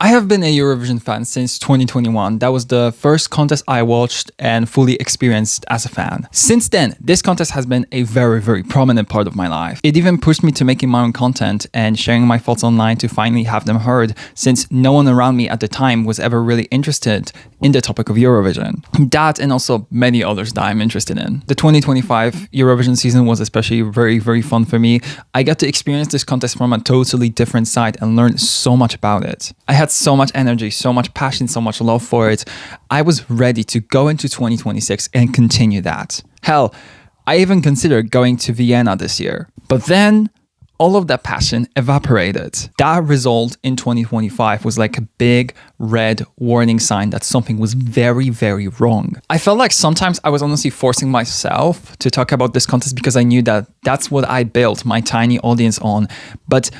I have been a Eurovision fan since 2021. That was the first contest I watched and fully experienced as a fan. Since then, this contest has been a very, very prominent part of my life. It even pushed me to making my own content and sharing my thoughts online to finally have them heard, since no one around me at the time was ever really interested in the topic of Eurovision. That and also many others that I'm interested in. The 2025 Eurovision season was especially very, very fun for me. I got to experience this contest from a totally different side and learn so much about it. I had so much energy, so much passion, so much love for it. I was ready to go into 2026 and continue that. Hell, I even considered going to Vienna this year. But then all of that passion evaporated. That result in 2025 was like a big red warning sign that something was very, very wrong. I felt like sometimes I was honestly forcing myself to talk about this contest because I knew that that's what I built my tiny audience on. But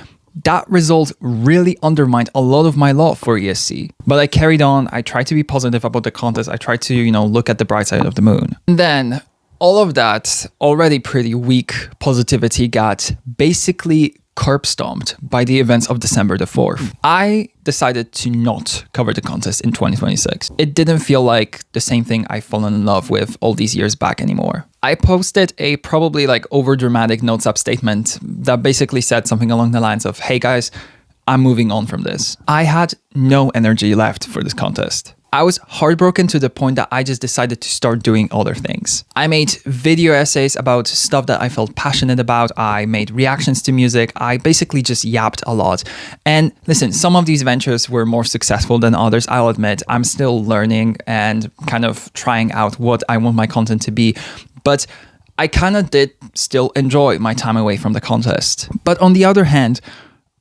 that result really undermined a lot of my love for ESC. But I carried on. I tried to be positive about the contest. I tried to, look at the bright side of the moon. And then all of that already pretty weak positivity got basically curb stomped by the events of December the 4th. I decided to not cover the contest in 2026. It didn't feel like the same thing I've fallen in love with all these years back anymore. I posted a probably like overdramatic notes app statement that basically said something along the lines of, hey guys, I'm moving on from this. I had no energy left for this contest. I was heartbroken to the point that I just decided to start doing other things. I made video essays about stuff that I felt passionate about. I made reactions to music. I basically just yapped a lot. And listen, some of these ventures were more successful than others. I'll admit, I'm still learning and kind of trying out what I want my content to be. But I kind of did still enjoy my time away from the contest. But on the other hand,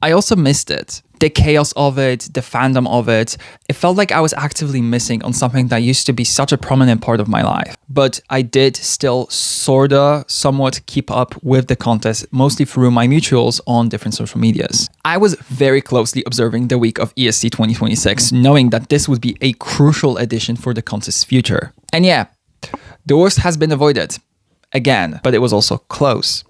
I also missed it. The chaos of it, the fandom of it. It felt like I was actively missing on something that used to be such a prominent part of my life. But I did still somewhat keep up with the contest, mostly through my mutuals on different social medias. I was very closely observing the week of ESC 2026, knowing that this would be a crucial addition for the contest's future. And yeah, the worst has been avoided. Again, but it was also close.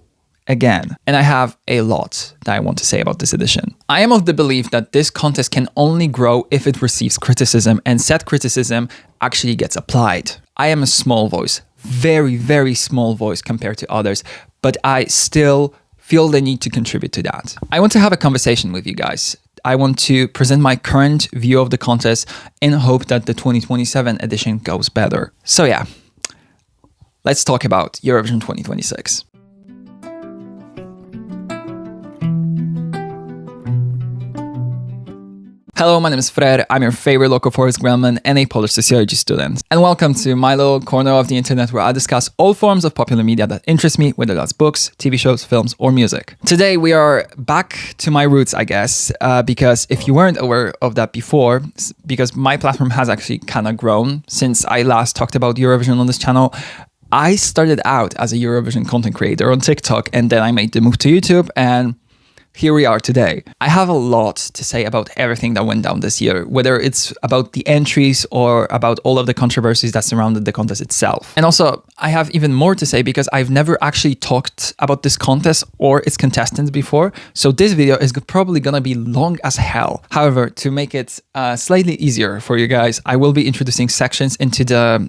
Again. And I have a lot that I want to say about this edition. I am of the belief that this contest can only grow if it receives criticism, and said criticism actually gets applied. I am a small voice, very, very small voice compared to others, but I still feel the need to contribute to that. I want to have a conversation with you guys. I want to present my current view of the contest in hope that the 2027 edition goes better. So yeah, let's talk about Eurovision 2026. Hello, my name is Freyr. I'm your favorite local forest grandman and a Polish sociology student. And welcome to my little corner of the internet where I discuss all forms of popular media that interest me, whether that's books, TV shows, films, or music. Today we are back to my roots, I guess, because if you weren't aware of that before, because my platform has actually kind of grown since I last talked about Eurovision on this channel. I started out as a Eurovision content creator on TikTok, and then I made the move to YouTube, and here we are today. I have a lot to say about everything that went down this year, whether it's about the entries or about all of the controversies that surrounded the contest itself. And also, I have even more to say because I've never actually talked about this contest or its contestants before, so this video is probably gonna be long as hell. However, to make it slightly easier for you guys, I will be introducing sections into the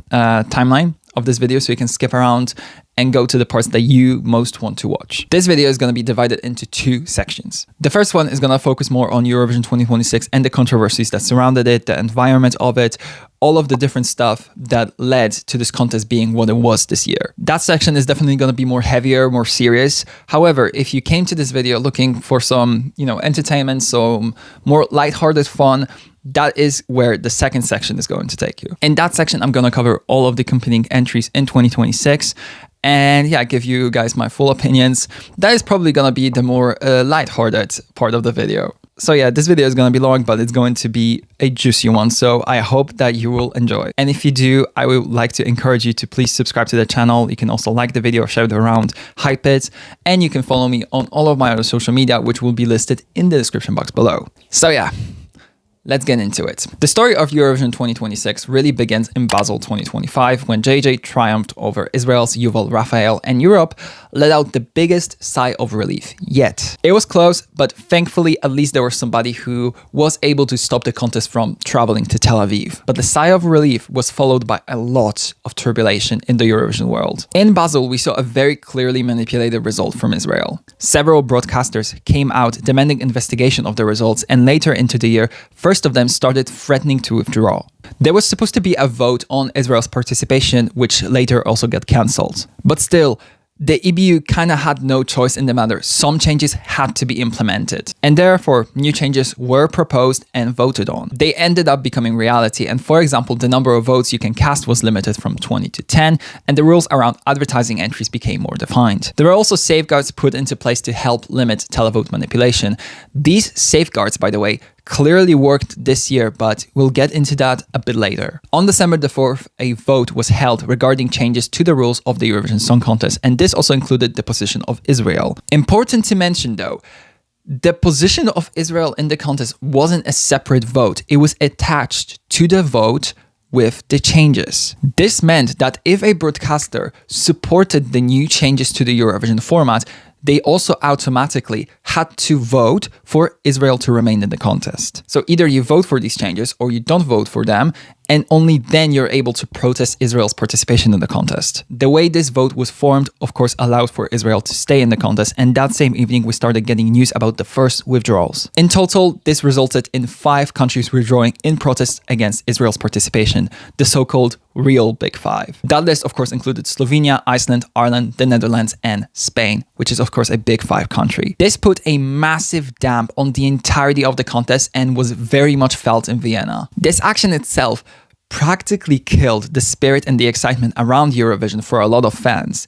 timeline of this video so you can skip around and go to the parts that you most want to watch. This video is going to be divided into two sections. The first one is going to focus more on Eurovision 2026 and the controversies that surrounded it, the environment of it, all of the different stuff that led to this contest being what it was this year. That section is definitely going to be more heavier, more serious. However, if you came to this video looking for some, entertainment, some more lighthearted fun, that is where the second section is going to take you. In that section, I'm going to cover all of the competing entries in 2026 and give you guys my full opinions. That is probably going to be the more lighthearted part of the video. So yeah, this video is going to be long, but it's going to be a juicy one. So I hope that you will enjoy. And if you do, I would like to encourage you to please subscribe to the channel. You can also like the video, share it around, hype it, and you can follow me on all of my other social media, which will be listed in the description box below. So yeah, let's get into it. The story of Eurovision 2026 really begins in Basel 2025 when JJ triumphed over Israel's Yuval Raphael, and Europe let out the biggest sigh of relief yet. It was close, but thankfully at least there was somebody who was able to stop the contest from traveling to Tel Aviv. But the sigh of relief was followed by a lot of turbulence in the Eurovision world. In Basel, we saw a very clearly manipulated result from Israel. Several broadcasters came out demanding investigation of the results, and later into the year, first of them started threatening to withdraw. There was supposed to be a vote on Israel's participation, which later also got cancelled. But still, the EBU kind of had no choice in the matter. Some changes had to be implemented. And therefore, new changes were proposed and voted on. They ended up becoming reality. And for example, the number of votes you can cast was limited from 20 to 10, and the rules around advertising entries became more defined. There were also safeguards put into place to help limit televote manipulation. These safeguards, by the way, clearly worked this year, but we'll get into that a bit later. On December the 4th, a vote was held regarding changes to the rules of the Eurovision Song Contest, and this also included the position of Israel. Important to mention though, the position of Israel in the contest wasn't a separate vote. It was attached to the vote with the changes. This meant that if a broadcaster supported the new changes to the Eurovision format, they also automatically had to vote for Israel to remain in the contest. So either you vote for these changes or you don't vote for them, and only then you're able to protest Israel's participation in the contest. The way this vote was formed, of course, allowed for Israel to stay in the contest, and that same evening we started getting news about the first withdrawals. In total, this resulted in 5 countries withdrawing in protest against Israel's participation, the so-called real Big Five. That list, of course, included Slovenia, Iceland, Ireland, the Netherlands, and Spain, which is, of course, a Big Five country. This put a massive damp on the entirety of the contest and was very much felt in Vienna. This action itself practically killed the spirit and the excitement around Eurovision for a lot of fans.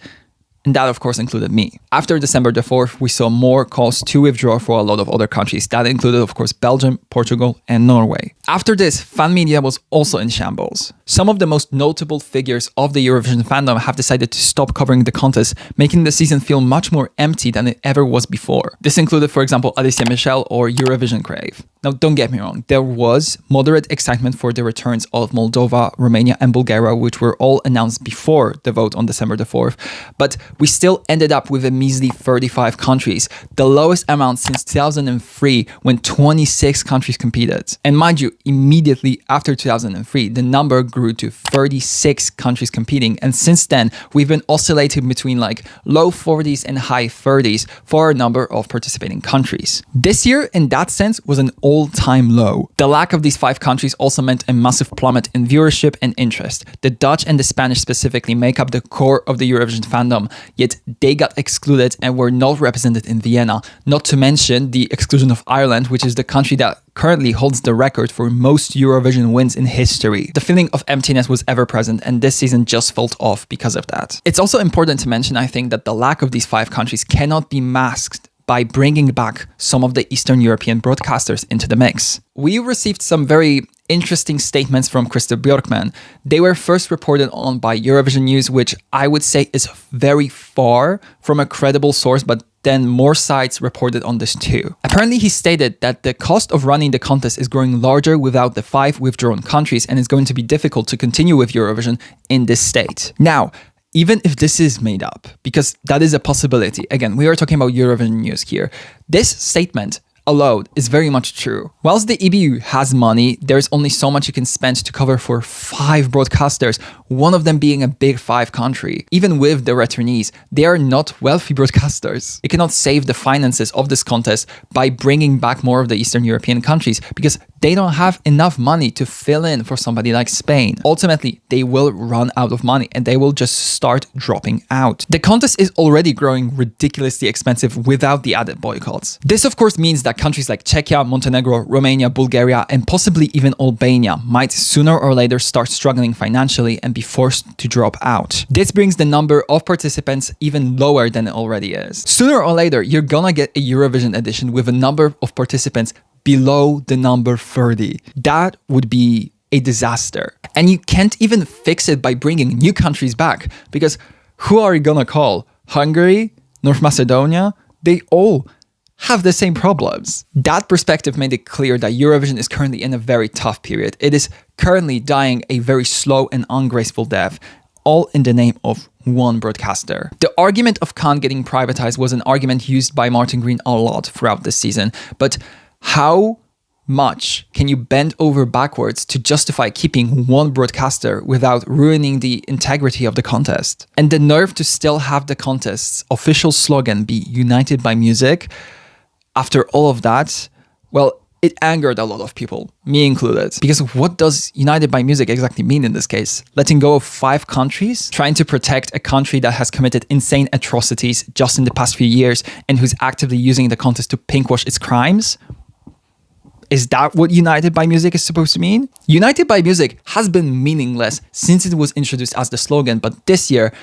And that, of course, included me. After December the 4th, we saw more calls to withdraw for a lot of other countries. That included, of course, Belgium, Portugal, and Norway. After this, fan media was also in shambles. Some of the most notable figures of the Eurovision fandom have decided to stop covering the contest, making the season feel much more empty than it ever was before. This included, for example, Alicia Michel or Eurovision Crave. Now, don't get me wrong, there was moderate excitement for the returns of Moldova, Romania, and Bulgaria, which were all announced before the vote on December the 4th, but we still ended up with a measly 35 countries, the lowest amount since 2003 when 26 countries competed. And mind you, immediately after 2003, the number grew to 36 countries competing, and since then, we've been oscillating between like low 40s and high 30s for a number of participating countries. This year, in that sense, was an all-time low. The lack of these 5 countries also meant a massive plummet in viewership and interest. The Dutch and the Spanish specifically make up the core of the Eurovision fandom, yet they got excluded and were not represented in Vienna, not to mention the exclusion of Ireland, which is the country that currently holds the record for most Eurovision wins in history. The feeling of emptiness was ever present, and this season just felt off because of that. It's also important to mention, I think, that the lack of these 5 countries cannot be masked by bringing back some of the Eastern European broadcasters into the mix. We received some very interesting statements from Christer Björkman. They were first reported on by Eurovision News, which I would say is very far from a credible source, but then more sites reported on this too. Apparently, he stated that the cost of running the contest is growing larger without the 5 withdrawn countries, and it's going to be difficult to continue with Eurovision in this state. Now, even if this is made up, because that is a possibility, again, we are talking about Eurovision News here, this statement alone is very much true. Whilst the EBU has money, there's only so much you can spend to cover for 5 broadcasters, one of them being a Big Five country. Even with the returnees, they are not wealthy broadcasters. You cannot save the finances of this contest by bringing back more of the Eastern European countries because they don't have enough money to fill in for somebody like Spain. Ultimately, they will run out of money and they will just start dropping out. The contest is already growing ridiculously expensive without the added boycotts. This, of course, means that countries like Czechia, Montenegro, Romania, Bulgaria, and possibly even Albania might sooner or later start struggling financially and be forced to drop out. This brings the number of participants even lower than it already is. Sooner or later, you're gonna get a Eurovision edition with a number of participants below the number 30. That would be a disaster. And you can't even fix it by bringing new countries back, because who are you gonna call? Hungary? North Macedonia? They all have the same problems. That perspective made it clear that Eurovision is currently in a very tough period. It is currently dying a very slow and ungraceful death, all in the name of one broadcaster. The argument of Cannes getting privatized was an argument used by Martin Green a lot throughout this season, but how much can you bend over backwards to justify keeping one broadcaster without ruining the integrity of the contest? And the nerve to still have the contest's official slogan be United by Music, after all of that, well, it angered a lot of people, me included. Because what does United by Music exactly mean in this case? Letting go of 5 countries? Trying to protect a country that has committed insane atrocities just in the past few years and who's actively using the contest to pinkwash its crimes? Is that what United by Music is supposed to mean? United by Music has been meaningless since it was introduced as the slogan, but this year,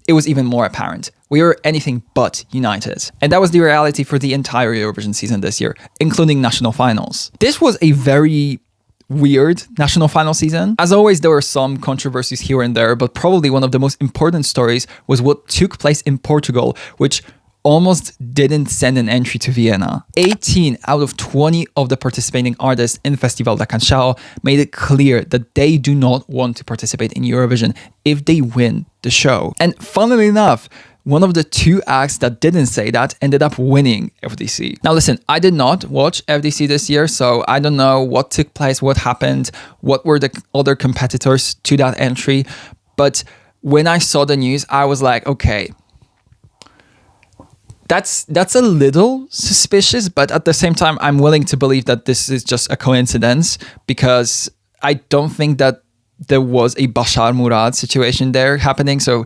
it was even more apparent. We were anything but united. And that was the reality for the entire Eurovision season this year, including national finals. This was a very weird national final season. As always, there were some controversies here and there, but probably one of the most important stories was what took place in Portugal, which almost didn't send an entry to Vienna. 18 out of 20 of the participating artists in Festival da Canção made it clear that they do not want to participate in Eurovision if they win the show. And funnily enough, one of the 2 acts that didn't say that ended up winning FDC. Now listen, I did not watch FDC this year, so I don't know what took place, what happened, what were the other competitors to that entry. But when I saw the news, I was like, okay, that's a little suspicious, but at the same time, I'm willing to believe that this is just a coincidence, because I don't think that there was a Bashar Murad situation there happening. So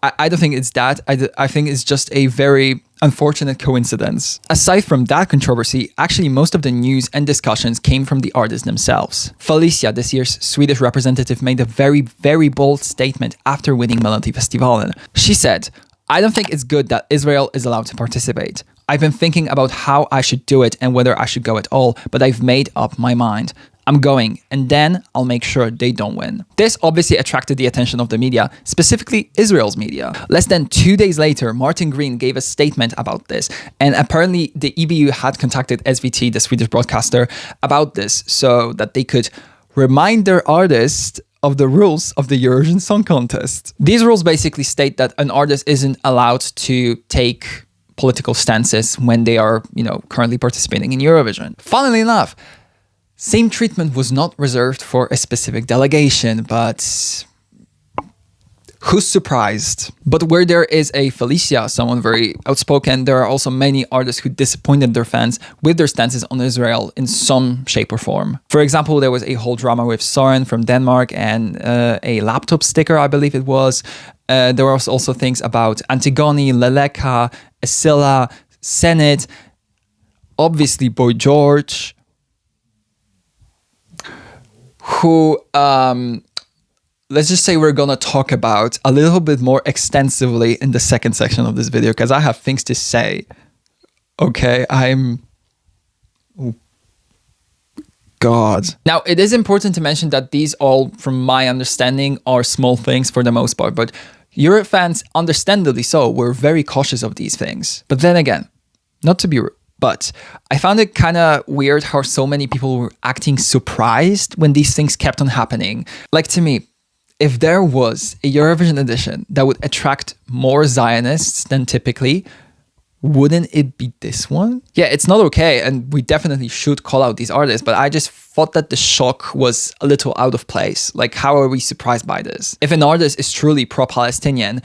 I don't think it's that. I think it's just a very unfortunate coincidence. Aside from that controversy, actually most of the news and discussions came from the artists themselves. Felicia, this year's Swedish representative, made a very, very bold statement after winning Melodifestivalen. She said, "I don't think it's good that Israel is allowed to participate. I've been thinking about how I should do it and whether I should go at all, but I've made up my mind. I'm going, and then I'll make sure they don't win." This obviously attracted the attention of the media, specifically Israel's media. Less than 2 days later, Martin Green gave a statement about this, and apparently the EBU had contacted SVT, the Swedish broadcaster, about this so that they could remind their artists of the rules of the Eurovision Song Contest. These rules basically state that an artist isn't allowed to take political stances when they are, currently participating in Eurovision. Funnily enough, same treatment was not reserved for a specific delegation, but who's surprised? But where there is a Felicia, someone very outspoken, there are also many artists who disappointed their fans with their stances on Israel in some shape or form. For example, there was a whole drama with Soren from Denmark and a laptop sticker, I believe it was. There were also things about Antigone, Leleka, Escilla, Senate, obviously Boy George, who let's just say we're gonna talk about a little bit more extensively in the second section of this video, because I have things to say. Okay, oh God. Now, it is important to mention that these all, from my understanding, are small things for the most part, but Euro fans, understandably so, were very cautious of these things. But then again, not to be rude, but I found it kind of weird how so many people were acting surprised when these things kept on happening. Like, to me, if there was a Eurovision edition that would attract more Zionists than typically, wouldn't it be this one? Yeah, it's not okay, and we definitely should call out these artists, but I just thought that the shock was a little out of place. Like, how are we surprised by this? If an artist is truly pro-Palestinian,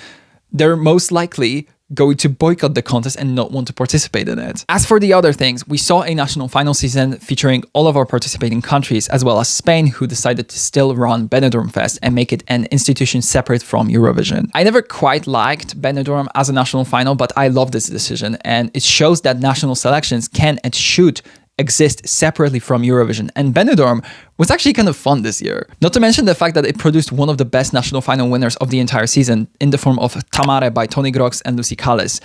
they're most likely going to boycott the contest and not want to participate in it. As for the other things, we saw a national final season featuring all of our participating countries, as well as Spain, who decided to still run Benidorm Fest and make it an institution separate from Eurovision. I never quite liked Benidorm as a national final, but I love this decision, and it shows that national selections can and should exist separately from Eurovision, and Benidorm was actually kind of fun this year. Not to mention the fact that it produced one of the best national final winners of the entire season in the form of Tamare by Tony Grox and Lucy Callis.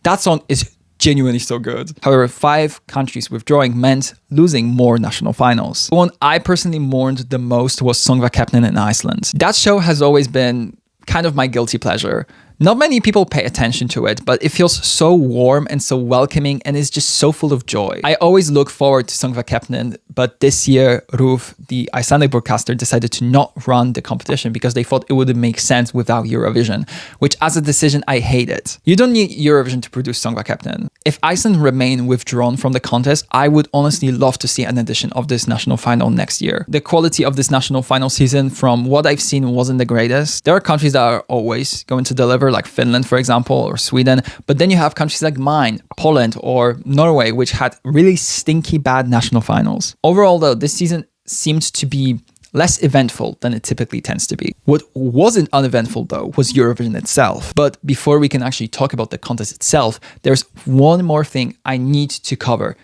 That song is genuinely so good. However, 5 countries withdrawing meant losing more national finals. The one I personally mourned the most was Songva Kepnen in Iceland. That show has always been kind of my guilty pleasure. Not many people pay attention to it, but it feels so warm and so welcoming and is just so full of joy. I always look forward to Söngvakeppnin, but this year RÚV, the Icelandic broadcaster, decided to not run the competition because they thought it wouldn't make sense without Eurovision, which as a decision I hated. You don't need Eurovision to produce Söngvakeppnin. If Iceland remain withdrawn from the contest, I would honestly love to see an edition of this national final next year. The quality of this national final season, from what I've seen, wasn't the greatest. There are countries that are always going to deliver, like Finland, for example, or Sweden, but then you have countries like mine, Poland, or Norway, which had really stinky bad national finals. Overall, though, this season seemed to be less eventful than it typically tends to be. What wasn't uneventful, though, was Eurovision itself. But before we can actually talk about the contest itself, there's one more thing I need to cover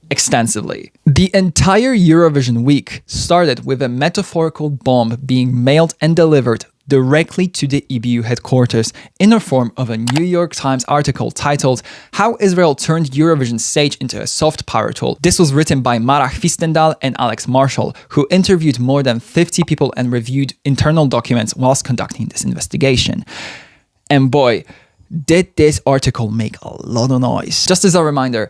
extensively. The entire Eurovision week started with a metaphorical bomb being mailed and delivered directly to the EBU headquarters in the form of a New York Times article titled "How Israel Turned Eurovision Stage into a Soft Power Tool." This was written by Mara Hvistendal and Alex Marshall, who interviewed more than 50 people and reviewed internal documents whilst conducting this investigation. And boy, did this article make a lot of noise. Just as a reminder,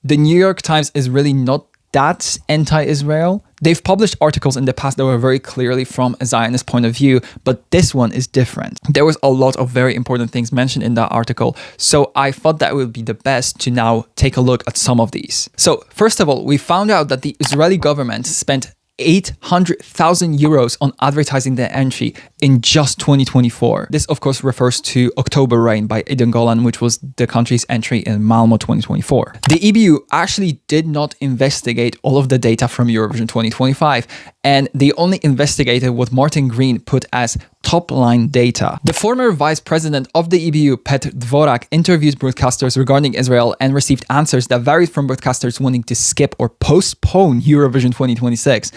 the New York Times is really not that anti-Israel. They've published articles in the past that were very clearly from a Zionist point of view, but this one is different. There was a lot of very important things mentioned in that article, so I thought that it would be the best to now take a look at some of these. So first of all, we found out that the Israeli government spent 800,000 euros on advertising the entry in just 2024. This, of course, refers to October Rain by Eden Golan, which was the country's entry in Malmo 2024. The EBU actually did not investigate all of the data from Eurovision 2025, and they only investigated what Martin Green put as top-line data. The former vice president of the EBU, Petr Dvorak, interviewed broadcasters regarding Israel and received answers that varied from broadcasters wanting to skip or postpone Eurovision 2026,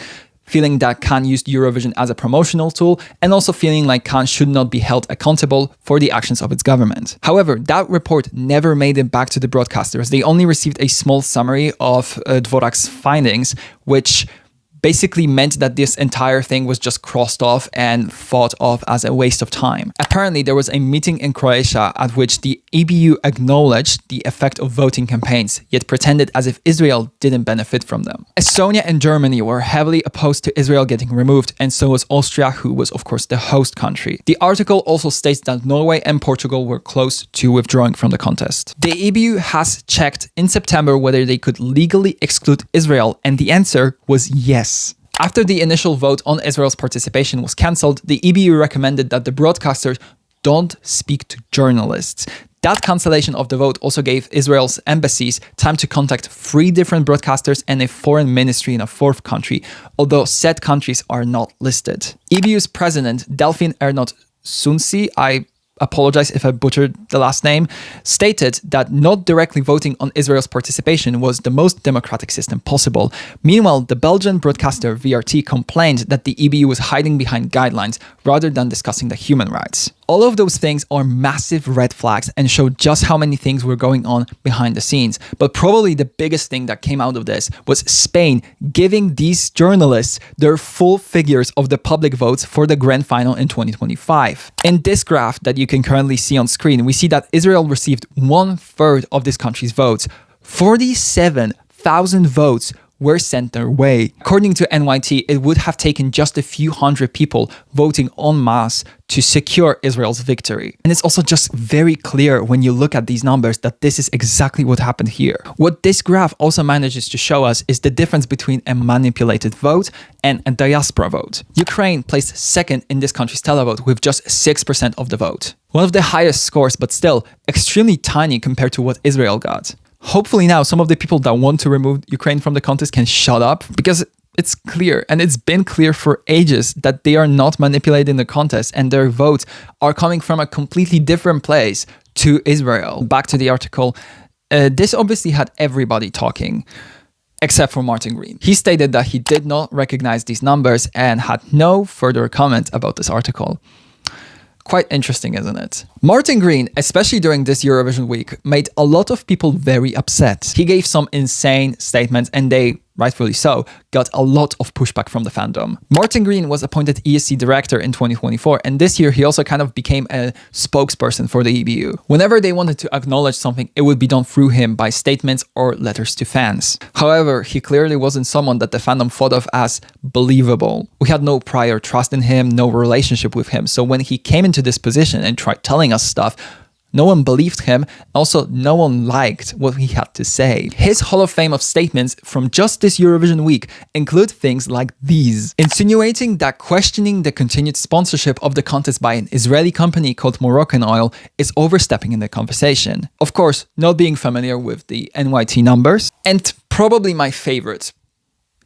feeling that Cannes used Eurovision as a promotional tool, and also feeling like Cannes should not be held accountable for the actions of its government. However, that report never made it back to the broadcasters. They only received a small summary of Dvorak's findings, which basically meant that this entire thing was just crossed off and thought of as a waste of time. Apparently, there was a meeting in Croatia at which the EBU acknowledged the effect of voting campaigns, yet pretended as if Israel didn't benefit from them. Estonia and Germany were heavily opposed to Israel getting removed, and so was Austria, who was of course the host country. The article also states that Norway and Portugal were close to withdrawing from the contest. The EBU has checked in September whether they could legally exclude Israel, and the answer was yes. After the initial vote on Israel's participation was cancelled, the EBU recommended that the broadcasters don't speak to journalists. That cancellation of the vote also gave Israel's embassies time to contact 3 different broadcasters and a foreign ministry in a 4th country, although said countries are not listed. EBU's president, Delphine Ernotte Sunsi, I apologize if I butchered the last name, stated that not directly voting on Israel's participation was the most democratic system possible. Meanwhile, the Belgian broadcaster VRT complained that the EBU was hiding behind guidelines rather than discussing the human rights. All of those things are massive red flags and show just how many things were going on behind the scenes. But probably the biggest thing that came out of this was Spain giving these journalists their full figures of the public votes for the grand final in 2025. In this graph that you can currently see on screen, we see that Israel received 1/3 of this country's votes. 47,000 votes were sent their way. According to NYT, it would have taken just a few hundred people voting en masse to secure Israel's victory. And it's also just very clear when you look at these numbers that this is exactly what happened here. What this graph also manages to show us is the difference between a manipulated vote and a diaspora vote. Ukraine placed second in this country's televote with just 6% of the vote. One of the highest scores, but still extremely tiny compared to what Israel got. Hopefully now some of the people that want to remove Ukraine from the contest can shut up, because it's clear, and it's been clear for ages, that they are not manipulating the contest and their votes are coming from a completely different place to Israel. Back to the article. This obviously had everybody talking, except for Martin Green. He stated that he did not recognize these numbers and had no further comment about this article. Quite interesting, isn't it? Martin Green, especially during this Eurovision week, made a lot of people very upset. He gave some insane statements and they rightfully so, got a lot of pushback from the fandom. Martin Green was appointed ESC director in 2024, and this year he also kind of became a spokesperson for the EBU. Whenever they wanted to acknowledge something, it would be done through him by statements or letters to fans. However, he clearly wasn't someone that the fandom thought of as believable. We had no prior trust in him, no relationship with him, so when he came into this position and tried telling us stuff, no one believed him. Also, no one liked what he had to say. His Hall of Fame of statements from just this Eurovision week include things like these, insinuating that questioning the continued sponsorship of the contest by an Israeli company called Moroccan Oil is overstepping in the conversation. Of course, not being familiar with the NYT numbers, and probably my favorite,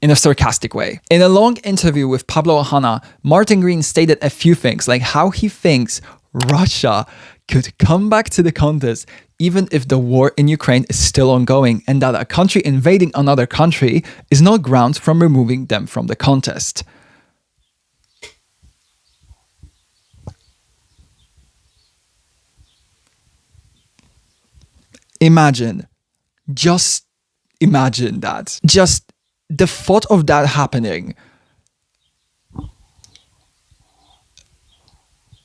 in a sarcastic way. In a long interview with Pablo Ohana, Martin Green stated a few things, like how he thinks Russia could come back to the contest even if the war in Ukraine is still ongoing, and that a country invading another country is not grounds from removing them from the contest. Imagine, just imagine that. Just the thought of that happening.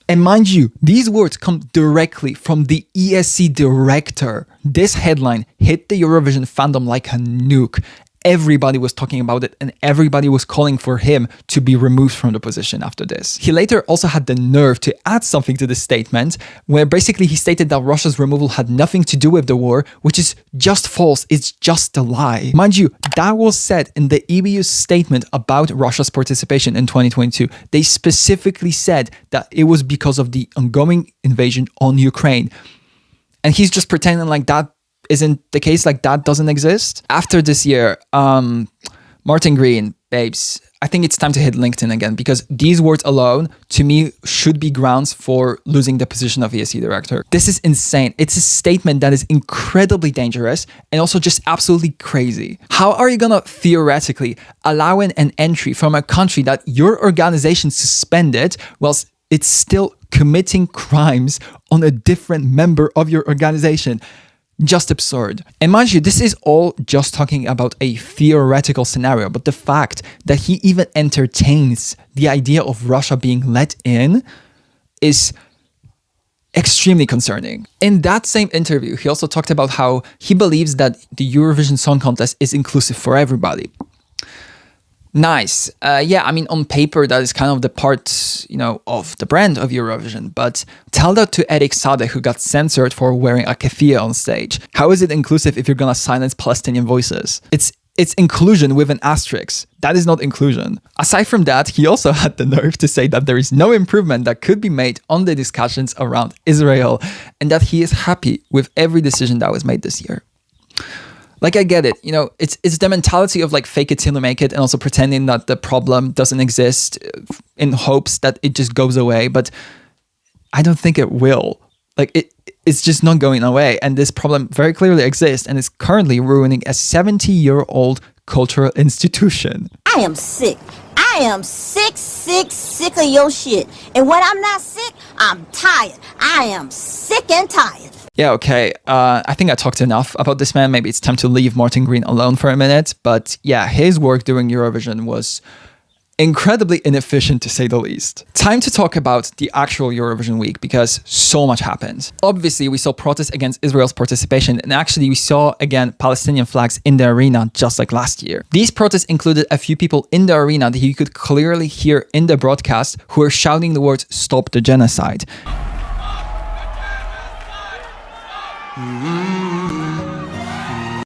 And mind you, these words come directly from the ESC director. This headline hit the Eurovision fandom like a nuke. Everybody was talking about it, and everybody was calling for him to be removed from the position after this. He later also had the nerve to add something to the statement, where basically he stated that Russia's removal had nothing to do with the war, which is just false. It's just a lie. Mind you, that was said in the EBU's statement about Russia's participation in 2022. They specifically said that it was because of the ongoing invasion on Ukraine. And he's just pretending like that isn't the case, like that doesn't exist. After this year, Martin Green, babes, I think it's time to hit LinkedIn again, because these words alone, to me, should be grounds for losing the position of ESC director. This is insane. It's a statement that is incredibly dangerous and also just absolutely crazy. How are you gonna theoretically allow an entry from a country that your organization suspended whilst it's still committing crimes on a different member of your organization? Just absurd. And mind you, this is all just talking about a theoretical scenario, but the fact that he even entertains the idea of Russia being let in is extremely concerning. In that same interview, he also talked about how he believes that the Eurovision Song Contest is inclusive for everybody. Nice. Yeah, I mean, on paper, that is kind of the part, of the brand of Eurovision. But tell that to Eric Sade, who got censored for wearing a keffiyeh on stage. How is it inclusive if you're gonna silence Palestinian voices? It's inclusion with an asterisk. That is not inclusion. Aside from that, he also had the nerve to say that there is no improvement that could be made on the discussions around Israel, and that he is happy with every decision that was made this year. Like, I get it, it's the mentality of like fake it till you make it, and also pretending that the problem doesn't exist in hopes that it just goes away. But I don't think it will. Like, it's just not going away. And this problem very clearly exists, and is currently ruining a 70-year-old cultural institution. I am sick. I am sick of your shit. And when I'm not sick, I'm tired. I am sick and tired. Yeah, okay. I think I talked enough about this man. Maybe it's time to leave Martin Green alone for a minute. But yeah, his work during Eurovision was incredibly inefficient, to say the least. Time to talk about the actual Eurovision week, because so much happened. Obviously, we saw protests against Israel's participation, and actually we saw, again, Palestinian flags in the arena, just like last year. These protests included a few people in the arena that you could clearly hear in the broadcast who were shouting the words, "Stop the genocide."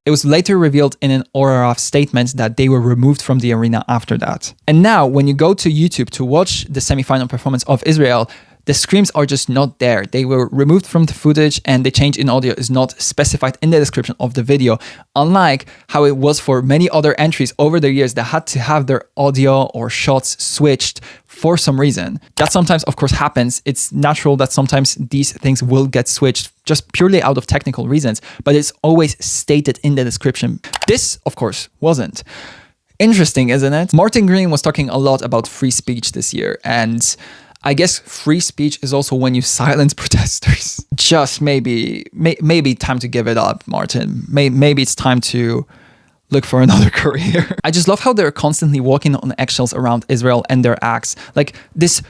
It was later revealed in an ORF statement that they were removed from the arena after that. And now, when you go to YouTube to watch the semi-final performance of Israel, the screams are just not there. They were removed from the footage, and the change in audio is not specified in the description of the video, unlike how it was for many other entries over the years that had to have their audio or shots switched for some reason. That sometimes, of course, happens. It's natural that sometimes these things will get switched just purely out of technical reasons, but it's always stated in the description. This, of course, wasn't. Interesting, isn't it? Martin Green was talking a lot about free speech this year, and I guess free speech is also when you silence protesters. Just maybe time to give it up, Martin. Maybe it's time to look for another career. I just love how they're constantly walking on eggshells around Israel and their acts. Like this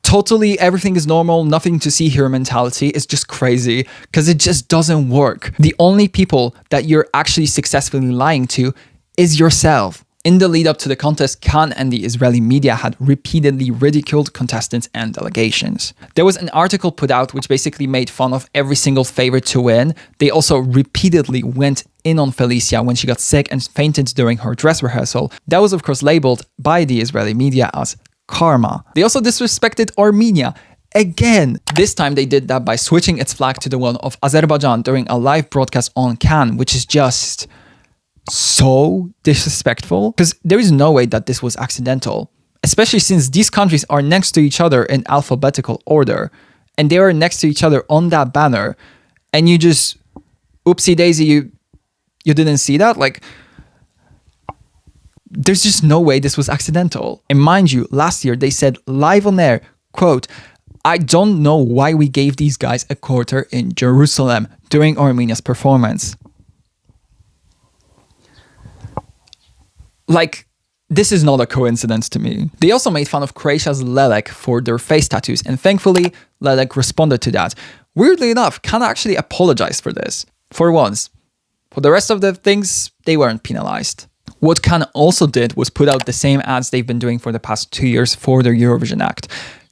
totally everything is normal, nothing to see here mentality is just crazy because it just doesn't work. The only people that you're actually successfully lying to is yourself. In the lead up to the contest, Cannes and the Israeli media had repeatedly ridiculed contestants and delegations. There was an article put out which basically made fun of every single favorite to win. They also repeatedly went in on Felicia when she got sick and fainted during her dress rehearsal. That was of course labeled by the Israeli media as karma. They also disrespected Armenia. Again, this time they did that by switching its flag to the one of Azerbaijan during a live broadcast on Cannes, which is just so disrespectful because there is no way that this was accidental, especially since these countries are next to each other in alphabetical order and they are next to each other on that banner and you just oopsie daisy, you didn't see that. Like, there's just no way this was accidental. And mind you, last year they said live on air, quote, "I don't know why we gave these guys a quarter in Jerusalem during Armenia's performance." Like, this is not a coincidence to me. They also made fun of Croatia's Lelek for their face tattoos, and thankfully, Lelek responded to that. Weirdly enough, Cannes actually apologized for this. For once. For the rest of the things, they weren't penalized. What Cannes also did was put out the same ads they've been doing for the past 2 years for their Eurovision act.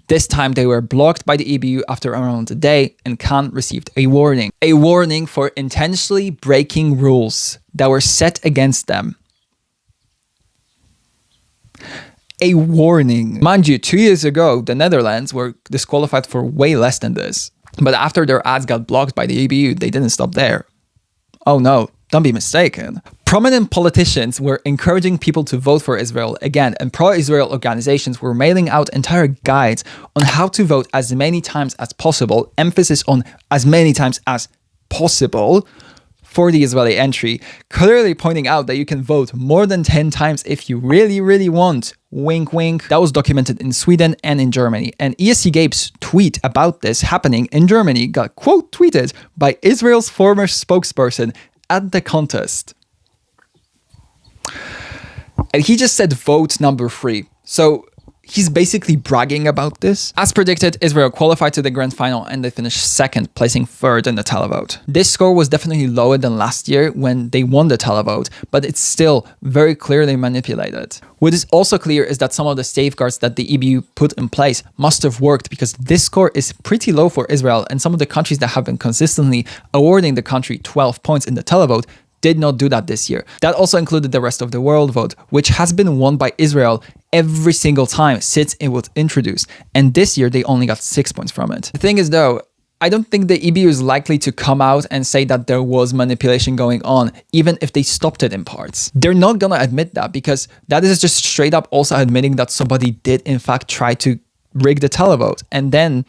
This time they were blocked by the EBU after around a day, and Cannes received a warning. A warning for intentionally breaking rules that were set against them. A warning. Mind you, 2 years ago, the Netherlands were disqualified for way less than this. But after their ads got blocked by the EBU, they didn't stop there. Oh no, don't be mistaken. Prominent politicians were encouraging people to vote for Israel again, and pro-Israel organizations were mailing out entire guides on how to vote as many times as possible, emphasis on as many times as possible, for the Israeli entry, clearly pointing out that you can vote more than 10 times if you really, really want. Wink, wink. That was documented in Sweden and in Germany. And ESC Gabe's tweet about this happening in Germany got quote tweeted by Israel's former spokesperson at the contest. And he just said vote number 3. So he's basically bragging about this. As predicted, Israel qualified to the grand final and they finished second, placing third in the televote. This score was definitely lower than last year when they won the televote, but it's still very clearly manipulated. What is also clear is that some of the safeguards that the EBU put in place must have worked because this score is pretty low for Israel, and some of the countries that have been consistently awarding the country 12 points in the televote did not do that this year. That also included the rest of the world vote, which has been won by Israel every single time since it was introduced. And this year, they only got 6 points from it. The thing is though, I don't think the EBU is likely to come out and say that there was manipulation going on, even if they stopped it in parts. They're not gonna admit that because that is just straight up also admitting that somebody did in fact try to rig the televote. And then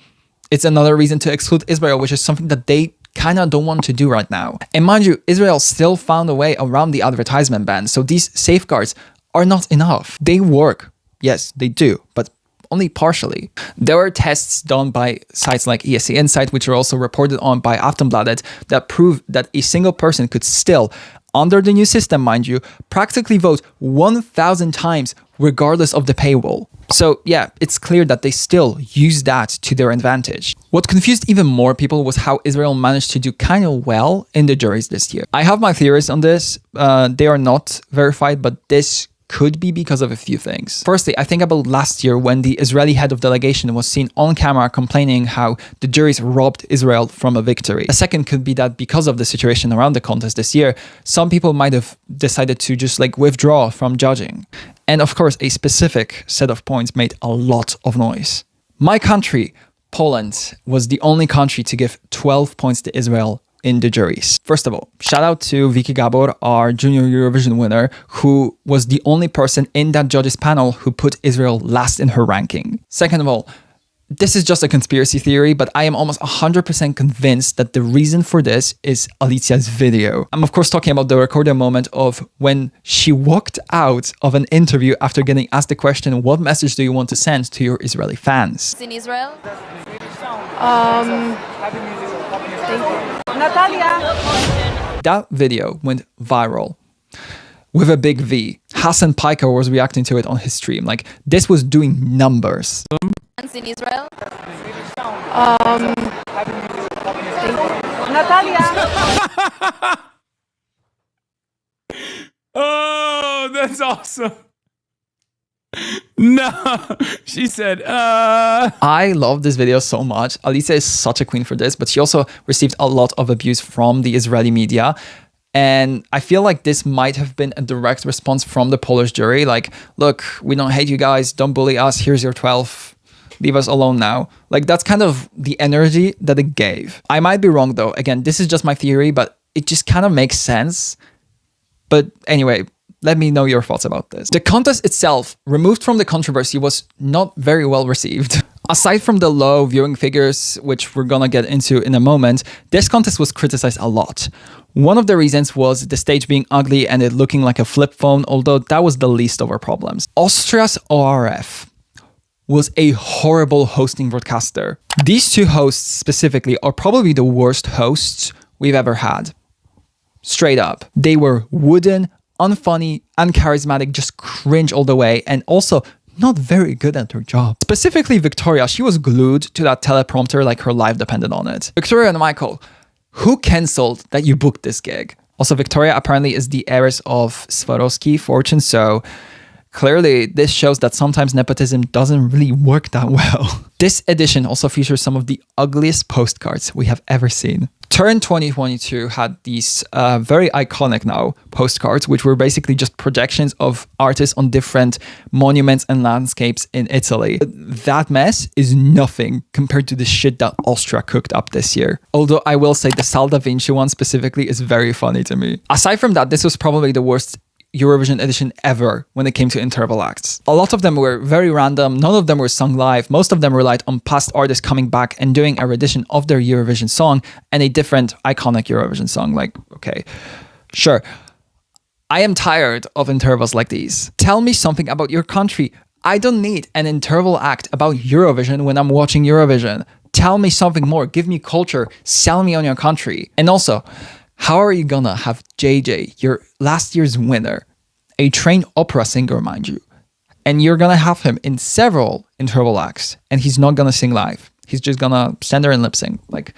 it's another reason to exclude Israel, which is something that they kind of don't want to do right now. And mind you, Israel still found a way around the advertisement ban, so these safeguards are not enough. They work, yes, they do, but only partially. There were tests done by sites like ESC Insight, which are also reported on by Aftonbladet, that prove that a single person could still, under the new system, mind you, practically vote 1,000 times regardless of the paywall. So yeah, it's clear that they still use that to their advantage. What confused even more people was how Israel managed to do kind of well in the juries this year. I have my theories on this. They are not verified, but this could be because of a few things. Firstly, I think about last year when the Israeli head of delegation was seen on camera complaining how the juries robbed Israel from a victory. A second could be that because of the situation around the contest this year, some people might have decided to just withdraw from judging. And of course, a specific set of points made a lot of noise. My country, Poland, was the only country to give 12 points to Israel in the juries. First of all, shout out to Vicky Gabor, our junior Eurovision winner, who was the only person in that judges panel who put Israel last in her ranking. Second of all, this is just a conspiracy theory, but I am almost 100% convinced that the reason for this is Alicia's video. I'm of course talking about the recorded moment of when she walked out of an interview after getting asked the question, what message do you want to send to your Israeli fans? In Israel? Thank you. Natalia! That video went viral. with a big V. Hassan Piker was reacting to it on his stream. Like, this was doing numbers. In Israel? Natalia. Oh, that's awesome. No, she said, I love this video so much. Alisa is such a queen for this, but she also received a lot of abuse from the Israeli media. And I feel like this might have been a direct response from the Polish jury. Like, look, we don't hate you guys. Don't bully us. Here's your 12. Leave us alone now. Like, that's kind of the energy that it gave. I might be wrong though. Again, this is just my theory, but it just kind of makes sense. But anyway, let me know your thoughts about this. The contest itself, removed from the controversy, was not very well received. Aside from the low viewing figures, which we're gonna get into in a moment, this contest was criticized a lot. One of the reasons was the stage being ugly and it looking like a flip phone, although that was the least of our problems. Austria's ORF was a horrible hosting broadcaster. These two hosts specifically are probably the worst hosts we've ever had. Straight up. They were wooden, unfunny, uncharismatic, just cringe all the way, and also not very good at their job. Specifically Victoria, she was glued to that teleprompter like her life depended on it. Victoria and Michael, who cancelled that you booked this gig? Also, Victoria apparently is the heiress of Swarovski fortune, so clearly this shows that sometimes nepotism doesn't really work that well. This edition also features some of the ugliest postcards we have ever seen. Turn 2022 had these very iconic now postcards, which were basically just projections of artists on different monuments and landscapes in Italy. That mess is nothing compared to the shit that Austria cooked up this year. Although I will say the Sal da Vinci one specifically is very funny to me. Aside from that, this was probably the worst Eurovision edition ever when it came to interval acts. A lot of them were very random, none of them were sung live, most of them relied on past artists coming back and doing a rendition of their Eurovision song and a different iconic Eurovision song. Like, okay, sure. I am tired of intervals like these. Tell me something about your country. I don't need an interval act about Eurovision when I'm watching Eurovision. Tell me something more, give me culture, sell me on your country. And also, how are you gonna have JJ, your last year's winner, a trained opera singer, mind you, and you're gonna have him in several interval acts, and he's not gonna sing live. He's just gonna stand there and lip sync. Like,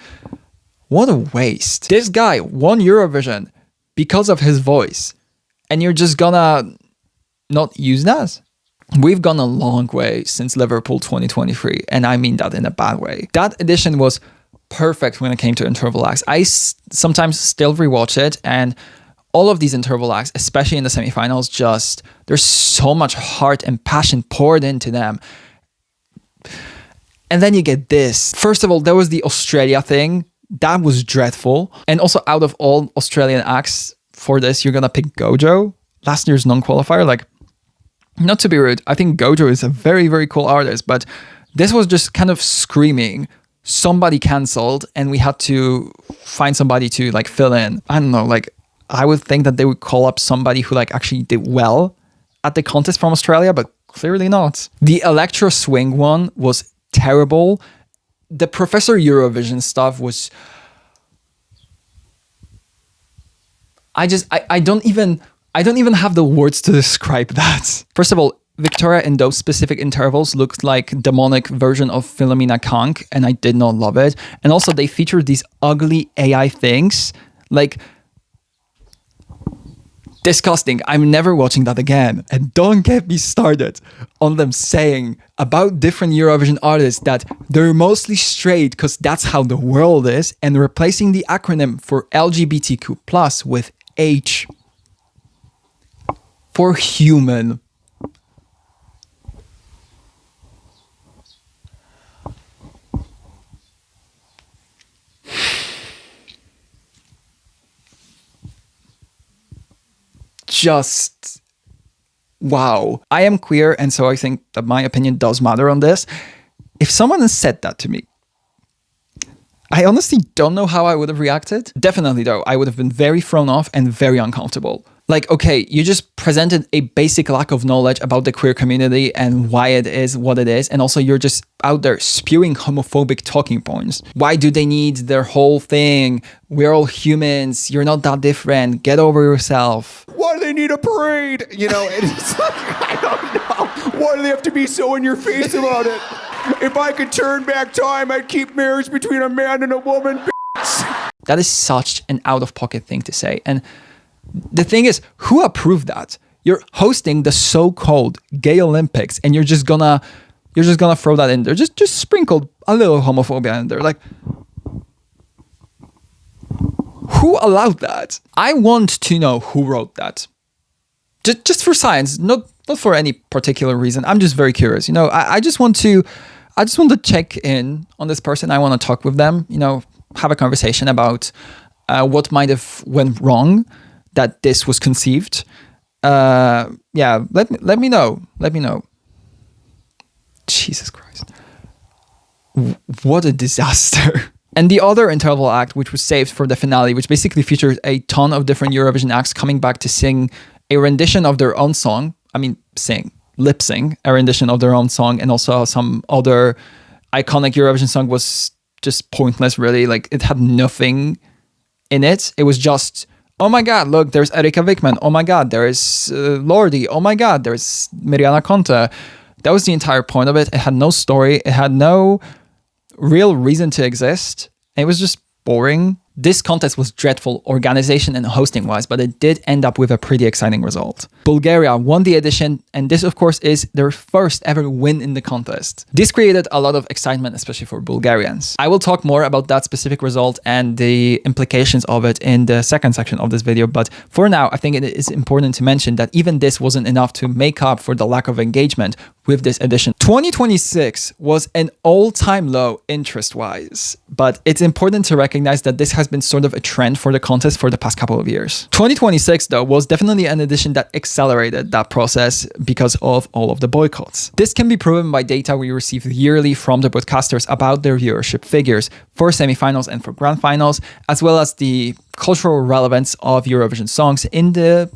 what a waste. This guy won Eurovision because of his voice, and you're just gonna not use that? We've gone a long way since Liverpool 2023, and I mean that in a bad way. That edition was perfect when it came to interval acts. I sometimes still rewatch it, and all of these interval acts, especially in the semifinals, just there's so much heart and passion poured into them. And then you get this. First of all, there was the Australia thing. That was dreadful. And also, out of all Australian acts for this, you're gonna pick Gojo, last year's non-qualifier. Like, not to be rude, I think Gojo is a very, very cool artist, but this was just kind of screaming somebody cancelled and we had to find somebody to like fill in. I don't know, like I would think that they would call up somebody who like actually did well at the contest from Australia, but clearly not. The electro swing one was terrible. The Professor Eurovision stuff was, I don't even have the words to describe that. First of all, Victoria in those specific intervals looked like demonic version of Philomena Kank, and I did not love it. And also they featured these ugly AI things, like disgusting. I'm never watching that again. And don't get me started on them saying about different Eurovision artists that they're mostly straight because that's how the world is, and replacing the acronym for LGBTQ plus with H for human. Just wow. I am queer, and so I think that my opinion does matter on this. If someone has said that to me, I honestly don't know how I would have reacted. Definitely though, I would have been very thrown off and very uncomfortable. Like, okay, you just presented a basic lack of knowledge about the queer community and why it is what it is, and also you're just out there spewing homophobic talking points. Why do they need their whole thing? We're all humans. You're not that different. Get over yourself. Why do they need a parade? You know, it's like, I don't know. Why do they have to be so in your face about it? If I could turn back time, I'd keep marriage between a man and a woman. That is such an out-of-pocket thing to say. And the thing is, who approved that? You're hosting the so-called gay Olympics and you're just gonna throw that in there. Just sprinkle a little homophobia in there. Like, who allowed that? I want to know who wrote that. Just for science, not for any particular reason. I'm just very curious. You know, I just want to check in on this person. I want to talk with them, you know, have a conversation about what might have went wrong that this was conceived. Let me know. Let me know. Jesus Christ. What a disaster. And the other interval act, which was saved for the finale, which basically featured a ton of different Eurovision acts coming back to sing a rendition of their own song. I mean, lip sing a rendition of their own song, and also some other iconic Eurovision song was just pointless, really. Like, it had nothing in it. It was just, oh my God, look, there's Erika Wickman. Oh my God, there's Lordi. Oh my God, there's Mirjana Conte. That was the entire point of it. It had no story. It had no real reason to exist. It was just boring. This contest was dreadful organization and hosting wise, but it did end up with a pretty exciting result. Bulgaria won the edition, and this of course is their first ever win in the contest. This created a lot of excitement, especially for Bulgarians. I will talk more about that specific result and the implications of it in the second section of this video, but for now, I think it is important to mention that even this wasn't enough to make up for the lack of engagement with this edition. 2026 was an all-time low interest-wise, but it's important to recognize that this has been sort of a trend for the contest for the past couple of years. 2026, though, was definitely an edition that accelerated that process because of all of the boycotts. This can be proven by data we receive yearly from the broadcasters about their viewership figures for semifinals and for grand finals, as well as the cultural relevance of Eurovision songs in the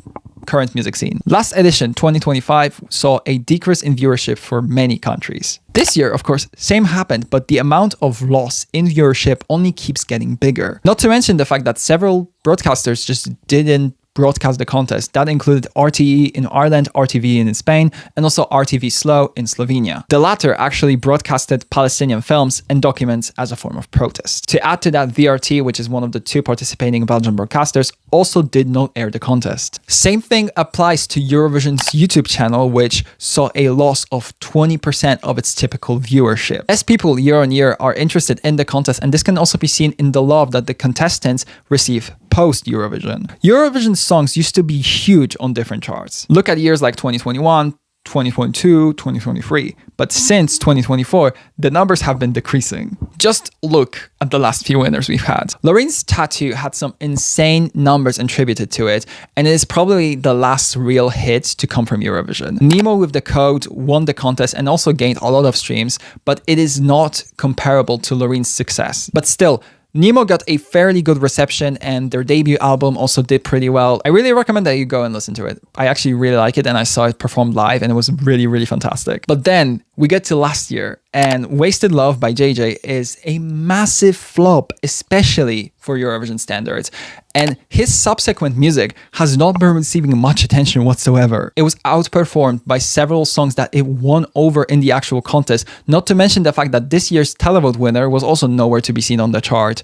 current music scene. Last edition, 2025, saw a decrease in viewership for many countries. This year, of course, same happened, but the amount of loss in viewership only keeps getting bigger. Not to mention the fact that several broadcasters just didn't broadcast the contest. That included RTE in Ireland, RTV in Spain, and also RTV Slow in Slovenia. The latter actually broadcasted Palestinian films and documents as a form of protest. To add to that, VRT, which is one of the two participating Belgian broadcasters, also did not air the contest. Same thing applies to Eurovision's YouTube channel, which saw a loss of 20% of its typical viewership. As people year on year are interested in the contest, and this can also be seen in the love that the contestants receive post-Eurovision. Eurovision songs used to be huge on different charts. Look at years like 2021, 2022, 2023. But since 2024, the numbers have been decreasing. Just look at the last few winners we've had. Loreen's Tattoo had some insane numbers attributed to it, and it is probably the last real hit to come from Eurovision. Nemo with the Code won the contest and also gained a lot of streams, but it is not comparable to Loreen's success. But still, Nemo got a fairly good reception, and their debut album also did pretty well. I really recommend that you go and listen to it. I actually really like it, and I saw it performed live, and it was really, really fantastic. But then we get to last year, and Wasted Love by JJ is a massive flop, especially for Eurovision standards. And his subsequent music has not been receiving much attention whatsoever. It was outperformed by several songs that it won over in the actual contest, not to mention the fact that this year's televote winner was also nowhere to be seen on the chart.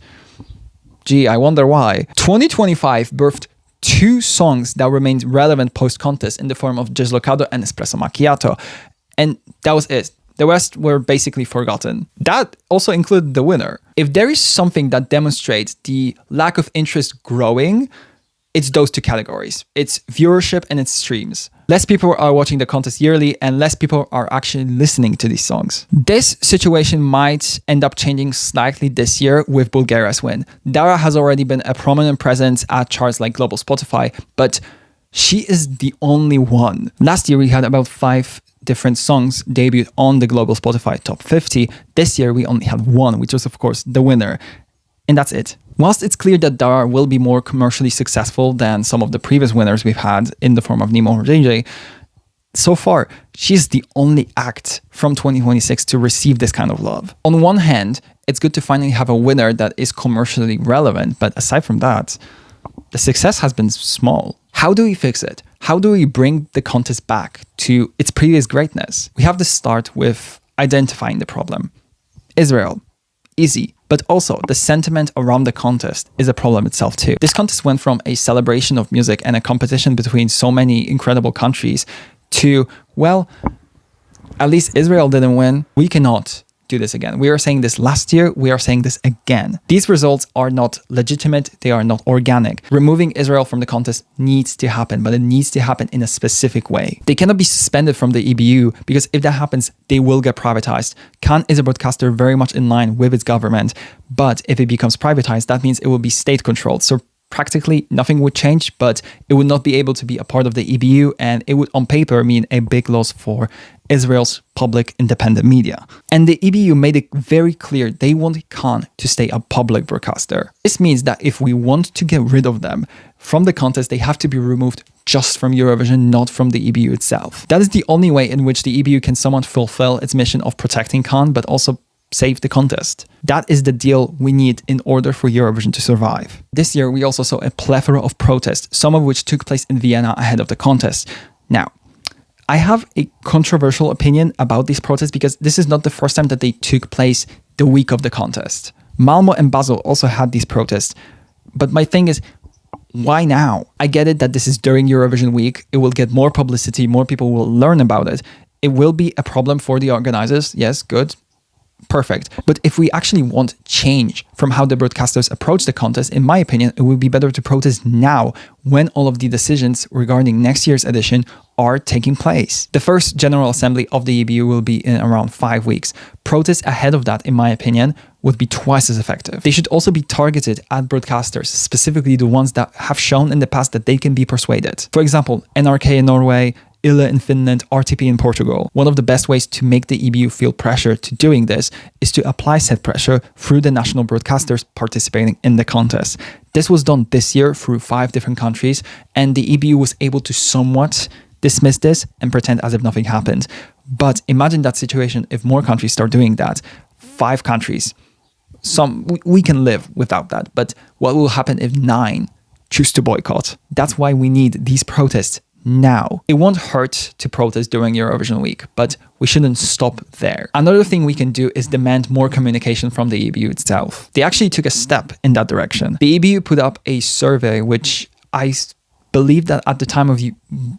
Gee, I wonder why. 2025 birthed two songs that remained relevant post-contest in the form of Deslocado and Espresso Macchiato. And that was it. The rest were basically forgotten. That also included the winner. If there is something that demonstrates the lack of interest growing, it's those two categories. It's viewership and it's streams. Less people are watching the contest yearly and less people are actually listening to these songs. This situation might end up changing slightly this year with Bulgaria's win. Dara has already been a prominent presence at charts like Global Spotify, but she is the only one. Last year we had about 5 different songs debuted on the Global Spotify Top 50. This year we only had one, which was of course the winner. And that's it. Whilst it's clear that Dara will be more commercially successful than some of the previous winners we've had in the form of Nemo or JJ, so far, she's the only act from 2026 to receive this kind of love. On one hand, it's good to finally have a winner that is commercially relevant, but aside from that, the success has been small. How do we fix it? How do we bring the contest back to its previous greatness? We have to start with identifying the problem. Israel, easy. But also, the sentiment around the contest is a problem itself too. This contest went from a celebration of music and a competition between so many incredible countries to, well, at least Israel didn't win. We cannot do this again. We are saying this last year. We are saying this again. These results are not legitimate. They are not organic. Removing Israel from the contest needs to happen, but it needs to happen in a specific way. They cannot be suspended from the EBU because if that happens, they will get privatized. Cannes is a broadcaster very much in line with its government, but if it becomes privatized, that means it will be state controlled. So practically nothing would change, but it would not be able to be a part of the EBU, and it would on paper mean a big loss for Israel's public independent media. And the EBU made it very clear they want Cannes to stay a public broadcaster. This means that if we want to get rid of them from the contest, they have to be removed just from Eurovision, not from the EBU itself. That is the only way in which the EBU can somewhat fulfill its mission of protecting Cannes, but also save the contest. That is the deal we need in order for Eurovision to survive. This year, we also saw a plethora of protests, some of which took place in Vienna ahead of the contest. Now, I have a controversial opinion about these protests because this is not the first time that they took place the week of the contest. Malmo and Basel also had these protests. But my thing is, why now? I get it that this is during Eurovision week. It will get more publicity. More people will learn about it. It will be a problem for the organizers. Yes, good. Perfect. But if we actually want change from how the broadcasters approach the contest, in my opinion, it would be better to protest now when all of the decisions regarding next year's edition are taking place. The first General Assembly of the EBU will be in around 5 weeks. Protests ahead of that, in my opinion, would be twice as effective. They should also be targeted at broadcasters, specifically the ones that have shown in the past that they can be persuaded. For example, NRK in Norway, Yle in Finland, RTP in Portugal. One of the best ways to make the EBU feel pressure to doing this is to apply said pressure through the national broadcasters participating in the contest. This was done this year through 5 different countries, and the EBU was able to somewhat dismiss this and pretend as if nothing happened. But imagine that situation if more countries start doing that. 5 countries. We can live without that, but what will happen if 9 choose to boycott? That's why we need these protests now. It won't hurt to protest during Eurovision week, but we shouldn't stop there. Another thing we can do is demand more communication from the EBU itself. They actually took a step in that direction. The EBU put up a survey, which I believe that at the time of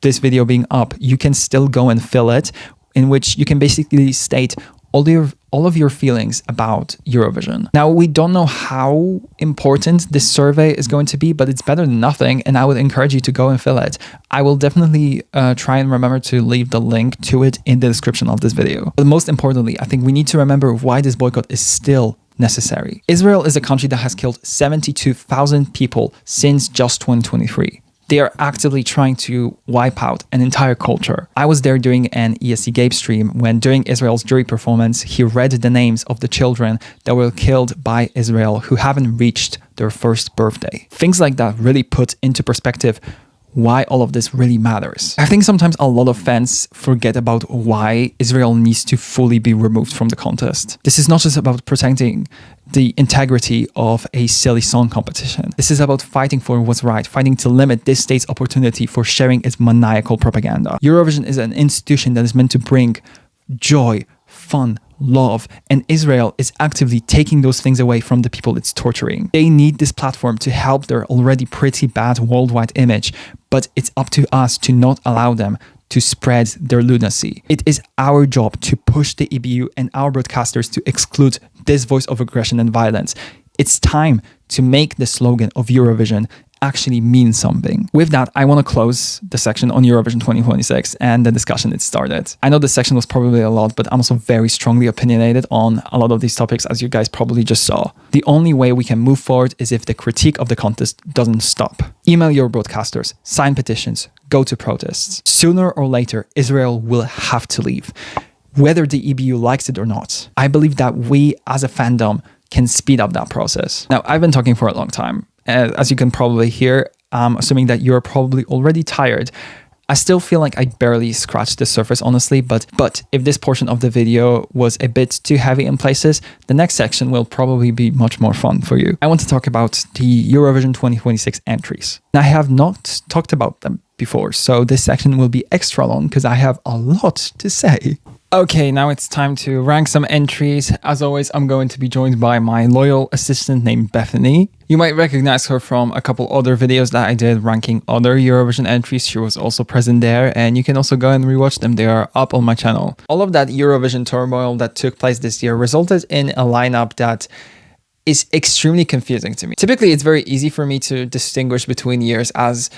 this video being up, you can still go and fill it, in which you can basically state all of your feelings about Eurovision. Now, we don't know how important this survey is going to be, but it's better than nothing, and I would encourage you to go and fill it. I will definitely try and remember to leave the link to it in the description of this video. But most importantly, I think we need to remember why this boycott is still necessary. Israel is a country that has killed 72,000 people since just 2023. They are actively trying to wipe out an entire culture. I was there during an ESC Gabe stream when during Israel's jury performance, he read the names of the children that were killed by Israel who haven't reached their first birthday. Things like that really put into perspective why all of this really matters. I think sometimes a lot of fans forget about why Israel needs to fully be removed from the contest. This is not just about protecting the integrity of a silly song competition. This is about fighting for what's right, fighting to limit this state's opportunity for sharing its maniacal propaganda. Eurovision is an institution that is meant to bring joy, fun, love, and Israel is actively taking those things away from the people it's torturing. They need this platform to help their already pretty bad worldwide image, but it's up to us to not allow them to spread their lunacy. It is our job to push the EBU and our broadcasters to exclude this voice of aggression and violence. It's time to make the slogan of Eurovision actually mean something. With that, I want to close the section on Eurovision 2026 and the discussion it started. I know this section was probably a lot, but I'm also very strongly opinionated on a lot of these topics, as you guys probably just saw. The only way we can move forward is if the critique of the contest doesn't stop. Email your broadcasters, sign petitions, go to protests. Sooner or later, Israel will have to leave, whether the EBU likes it or not. I believe that we as a fandom can speed up that process. Now, I've been talking for a long time. As you can probably hear, I'm assuming that you're probably already tired. I still feel like I barely scratched the surface, honestly, but if this portion of the video was a bit too heavy in places, the next section will probably be much more fun for you. I want to talk about the Eurovision 2026 entries. I have not talked about them before, so this section will be extra long because I have a lot to say. Okay, now it's time to rank some entries. As always, I'm going to be joined by my loyal assistant named Bethany. You might recognize her from a couple other videos that I did ranking other Eurovision entries. She was also present there, and you can also go and rewatch them. They are up on my channel. All of that Eurovision turmoil that took place this year resulted in a lineup that is extremely confusing to me. Typically, it's very easy for me to distinguish between years as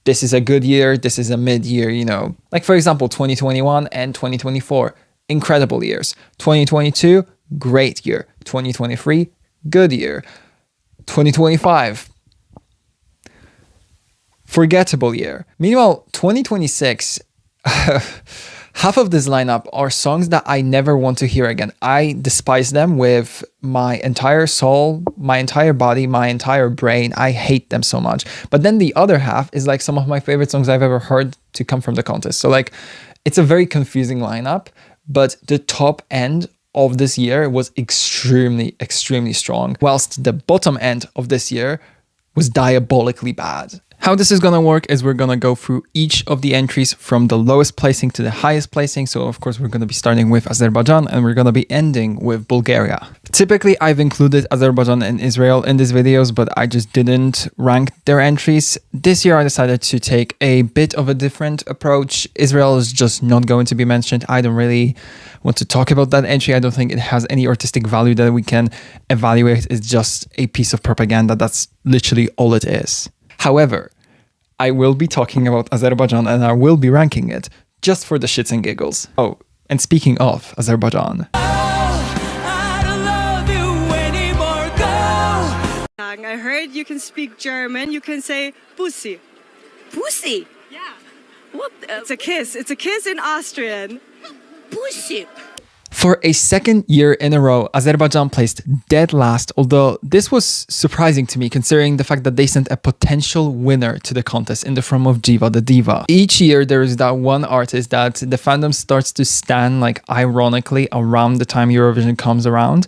this is a good year, this is a mid-year, you know. Like, for example, 2021 and 2024, incredible years. 2022, great year. 2023, good year. 2025, forgettable year. Meanwhile, 2026, half of this lineup are songs that I never want to hear again. I despise them with my entire soul, my entire body, my entire brain. I hate them so much. But then the other half is like some of my favorite songs I've ever heard to come from the contest. So like, it's a very confusing lineup, but the top end of this year was extremely, extremely strong, whilst the bottom end of this year was diabolically bad. How this is gonna work is we're gonna go through each of the entries from the lowest placing to the highest placing. So of course we're gonna be starting with Azerbaijan and we're gonna be ending with Bulgaria. Typically I've included Azerbaijan and Israel in these videos, but I just didn't rank their entries. This year I decided to take a bit of a different approach. Israel is just not going to be mentioned. I don't really want to talk about that entry. I don't think it has any artistic value that we can evaluate. It's just a piece of propaganda. That's literally all it is. However, I will be talking about Azerbaijan and I will be ranking it just for the shits and giggles. Oh, and speaking of Azerbaijan. I heard you can speak German. You can say Pussy. Pussy. Yeah. What? It's a kiss. It's a kiss in Austrian. Pussy. For a second year in a row, Azerbaijan placed dead last, although this was surprising to me considering the fact that they sent a potential winner to the contest in the form of Giva the Diva. Each year there is that one artist that the fandom starts to stan like ironically around the time Eurovision comes around.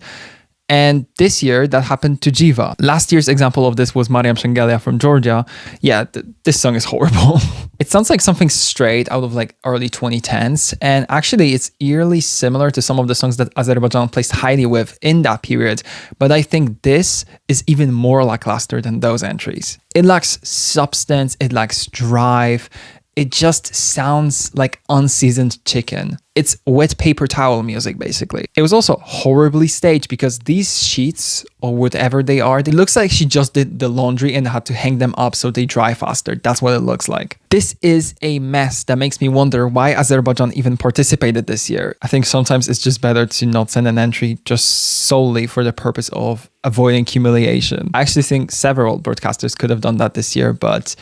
And this year, that happened to Giva. Last year's example of this was Mariam Shengelia from Georgia. Yeah, this song is horrible. It sounds like something straight out of like early 2010s. And actually, it's eerily similar to some of the songs that Azerbaijan placed highly with in that period. But I think this is even more lackluster than those entries. It lacks substance, it lacks drive. It just sounds like unseasoned chicken. It's wet paper towel music, basically. It was also horribly staged because these sheets, or whatever they are, it looks like she just did the laundry and had to hang them up so they dry faster. That's what it looks like. This is a mess that makes me wonder why Azerbaijan even participated this year. I think sometimes it's just better to not send an entry just solely for the purpose of avoiding humiliation. I actually think several broadcasters could have done that this year, but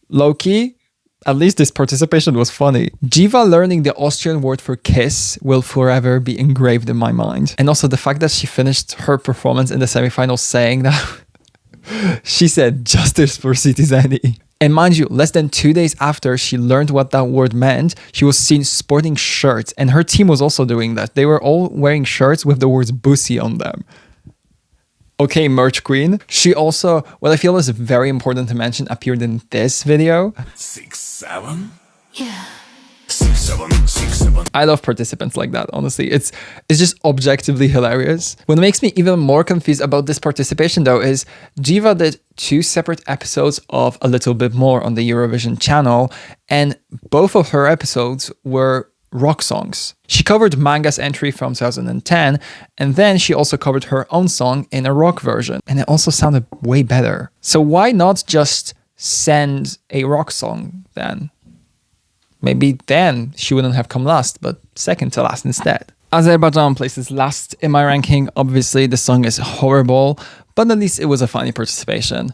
low-key, at least this participation was funny. Giva learning the Austrian word for kiss will forever be engraved in my mind. And also the fact that she finished her performance in the semifinals saying that she said justice for Citizeni. And mind you, less than 2 days after she learned what that word meant, she was seen sporting shirts. And her team was also doing that. They were all wearing shirts with the words Bussy on them. Okay, merch queen. She also, what I feel is very important to mention, appeared in this video. 6, 7? Yeah. 6, 7, 6, 7. I love participants like that, honestly. It's just objectively hilarious. What makes me even more confused about this participation though is Giva did 2 separate episodes of A Little Bit More on the Eurovision channel, and both of her episodes were rock songs. She covered Manga's entry from 2010, and then she also covered her own song in a rock version, and it also sounded way better. So why not just send a rock song then? Maybe then she wouldn't have come last, but second to last instead. Azerbaijan places last in my ranking. Obviously, the song is horrible, but at least it was a funny participation.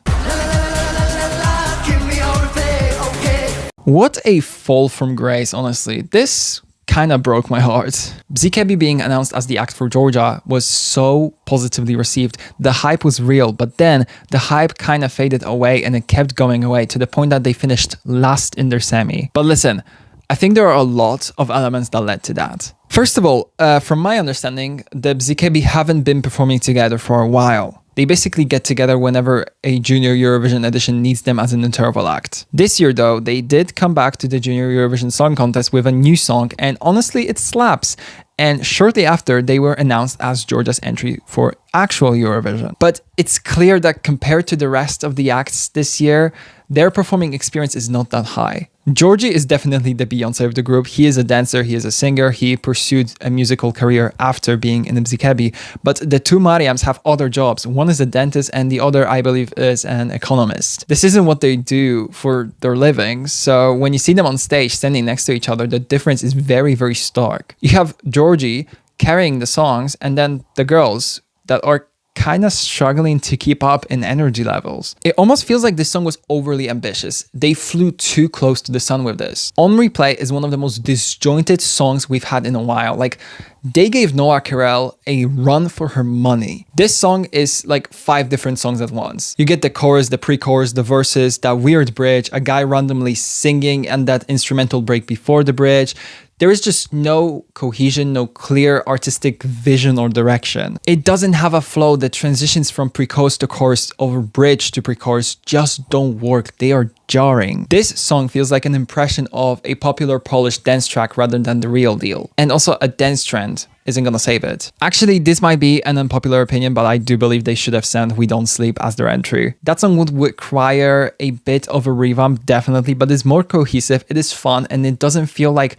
What a fall from grace, honestly. This kind of broke my heart. BZKB being announced as the act for Georgia was so positively received. The hype was real, but then the hype kind of faded away and it kept going away to the point that they finished last in their semi. But listen, I think there are a lot of elements that led to that. First of all, from my understanding, the BZKB haven't been performing together for a while. They basically get together whenever a Junior Eurovision edition needs them as an interval act. This year though, they did come back to the Junior Eurovision Song Contest with a new song, and honestly it slaps. And shortly after, they were announced as Georgia's entry for actual Eurovision. But it's clear that compared to the rest of the acts this year, their performing experience is not that high. Georgie is definitely the Beyonce of the group. He is a dancer, he is a singer, he pursued a musical career after being in the BZKB. But the two Mariams have other jobs. One is a dentist and the other, I believe, is an economist. This isn't what they do for their living. So when you see them on stage standing next to each other, the difference is very, very stark. You have Georgie carrying the songs and then the girls that are kind of struggling to keep up in energy levels. It almost feels like this song was overly ambitious. They flew too close to the sun with this. On Replay is one of the most disjointed songs we've had in a while. Like, they gave Noah Carell a run for her money. This song is like 5 different songs at once. You get the chorus, the pre-chorus, the verses, that weird bridge, a guy randomly singing, and that instrumental break before the bridge. There is just no cohesion, no clear artistic vision or direction. It doesn't have a flow. The transitions from pre-chorus to chorus or bridge to pre-chorus just don't work. They are jarring. This song feels like an impression of a popular Polish dance track rather than the real deal. And also a dance trend isn't gonna save it. Actually, this might be an unpopular opinion, but I do believe they should have sent We Don't Sleep as their entry. That song would require a bit of a revamp, definitely, but it's more cohesive, it is fun, and it doesn't feel like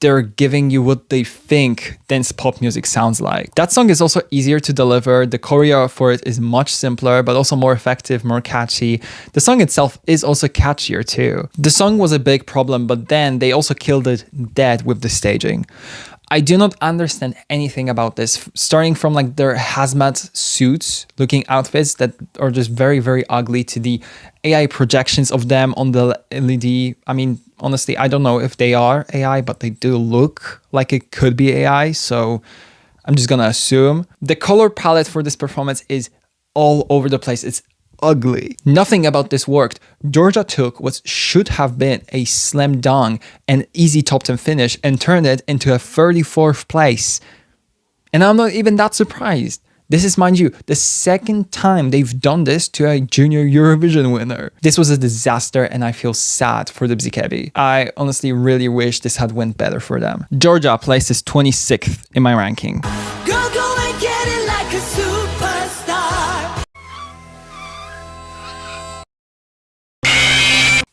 they're giving you what they think dance pop music sounds like. That song is also easier to deliver. The choreo for it is much simpler, but also more effective, more catchy. The song itself is also catchier too. The song was a big problem, but then they also killed it dead with the staging. I do not understand anything about this, starting from like their hazmat suits looking outfits that are just very, very ugly to the AI projections of them on the LED. I mean, honestly, I don't know if they are AI, but they do look like it could be AI. So I'm just gonna assume. The color palette for this performance is all over the place. It's ugly. Nothing about this worked. Georgia took what should have been a slam dunk and easy top 10 finish and turned it into a 34th place. And I'm not even that surprised. This is, mind you, the second time they've done this to a Junior Eurovision winner. This was a disaster and I feel sad for the BZKB. I honestly really wish this had went better for them. Georgia places 26th in my ranking. Girl, go and get it like a superstar.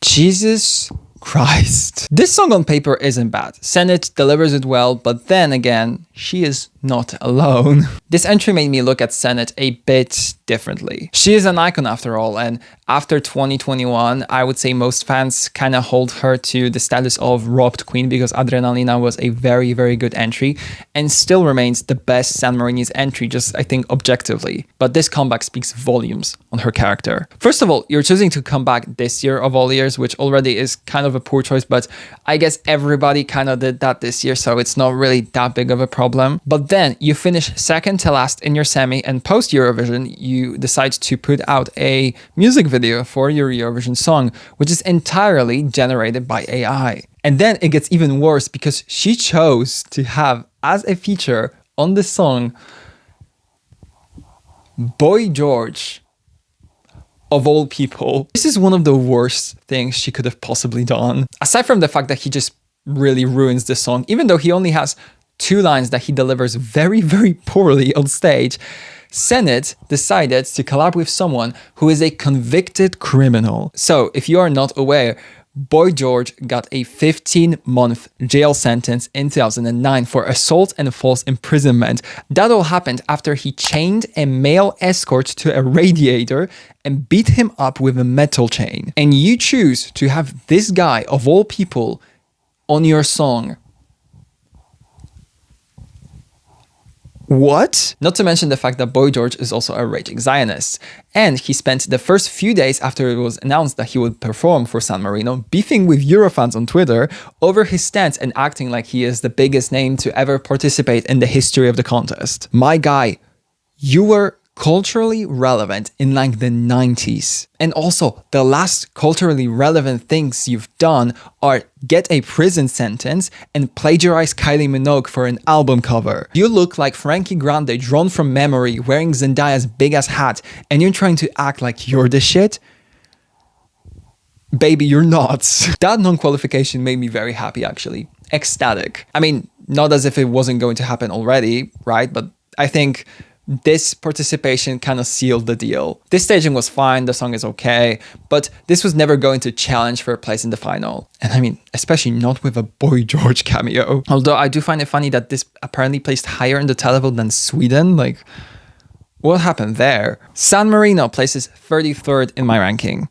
Jesus Christ. This song on paper isn't bad. Senate delivers it well, but then again, she is not alone. This entry made me look at Senate a bit differently. She is an icon after all, and after 2021, I would say most fans kind of hold her to the status of robbed queen because Adrenalina was a very, very good entry and still remains the best San Marini's entry, just I think objectively. But this comeback speaks volumes on her character. First of all, you're choosing to come back this year of all years, which already is kind of a poor choice, but I guess everybody kind of did that this year, so it's not really that big of a problem. But then you finish second to last in your semi, and post Eurovision, you decide to put out a music video for your Eurovision song, which is entirely generated by AI. And then it gets even worse because she chose to have as a feature on the song Boy George. Of all people. This is one of the worst things she could have possibly done. Aside from the fact that he just really ruins the song, even though he only has 2 lines that he delivers very, very poorly on stage, Senate decided to collab with someone who is a convicted criminal. So if you are not aware, Boy George got a 15-month jail sentence in 2009 for assault and false imprisonment. That all happened after he chained a male escort to a radiator and beat him up with a metal chain. And you choose to have this guy, of all people, on your song. What? Not to mention the fact that Boy George is also a raging Zionist. And he spent the first few days after it was announced that he would perform for San Marino beefing with Eurofans on Twitter over his stance and acting like he is the biggest name to ever participate in the history of the contest. My guy, you were culturally relevant in like the 90s. And also, the last culturally relevant things you've done are get a prison sentence and plagiarize Kylie Minogue for an album cover. You look like Frankie Grande drawn from memory wearing Zendaya's big ass hat and you're trying to act like you're the shit? Baby, you're not. That non-qualification made me very happy actually. Ecstatic. I mean, not as if it wasn't going to happen already, right? But I think this participation kind of sealed the deal. This staging was fine, the song is okay, but this was never going to challenge for a place in the final. And I mean, especially not with a Boy George cameo. Although I do find it funny that this apparently placed higher in the televote than Sweden. Like, what happened there? San Marino places 33rd in my ranking.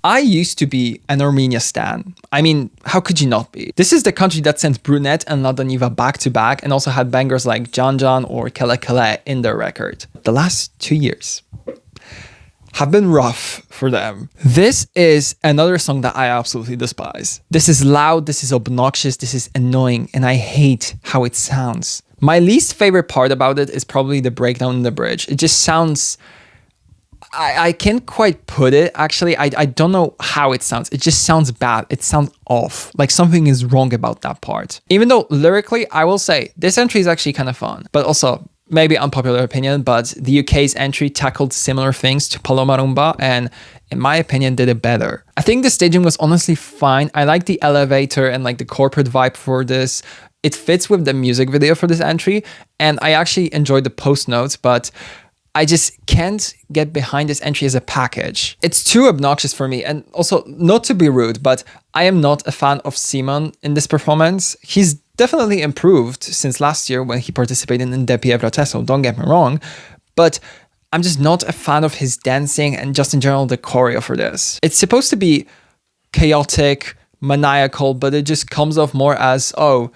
I used to be an Armenia stan. I mean, how could you not be? This is the country that sent Brunette and La Daniva back to back and also had bangers like Jan Jan or Kele Kele in their record. The last 2 years have been rough for them. This is another song that I absolutely despise. This is loud, this is obnoxious, this is annoying, and I hate how it sounds. My least favorite part about it is probably the breakdown in the bridge. It just sounds... I can't quite put it, actually. I don't know how it sounds. It just sounds bad. It sounds off. Like something is wrong about that part. Even though lyrically, I will say, this entry is actually kind of fun. But also, maybe unpopular opinion, but the UK's entry tackled similar things to Paloma Rumba and, in my opinion, did it better. I think the staging was honestly fine. I like the elevator and like the corporate vibe for this. It fits with the music video for this entry. And I actually enjoyed the post notes, but I just can't get behind this entry as a package. It's too obnoxious for me. And also, not to be rude, but I am not a fan of Simon in this performance. He's definitely improved since last year when he participated in Depi Evrateso, don't get me wrong. But I'm just not a fan of his dancing and just in general the choreo for this. It's supposed to be chaotic, maniacal, but it just comes off more as, oh,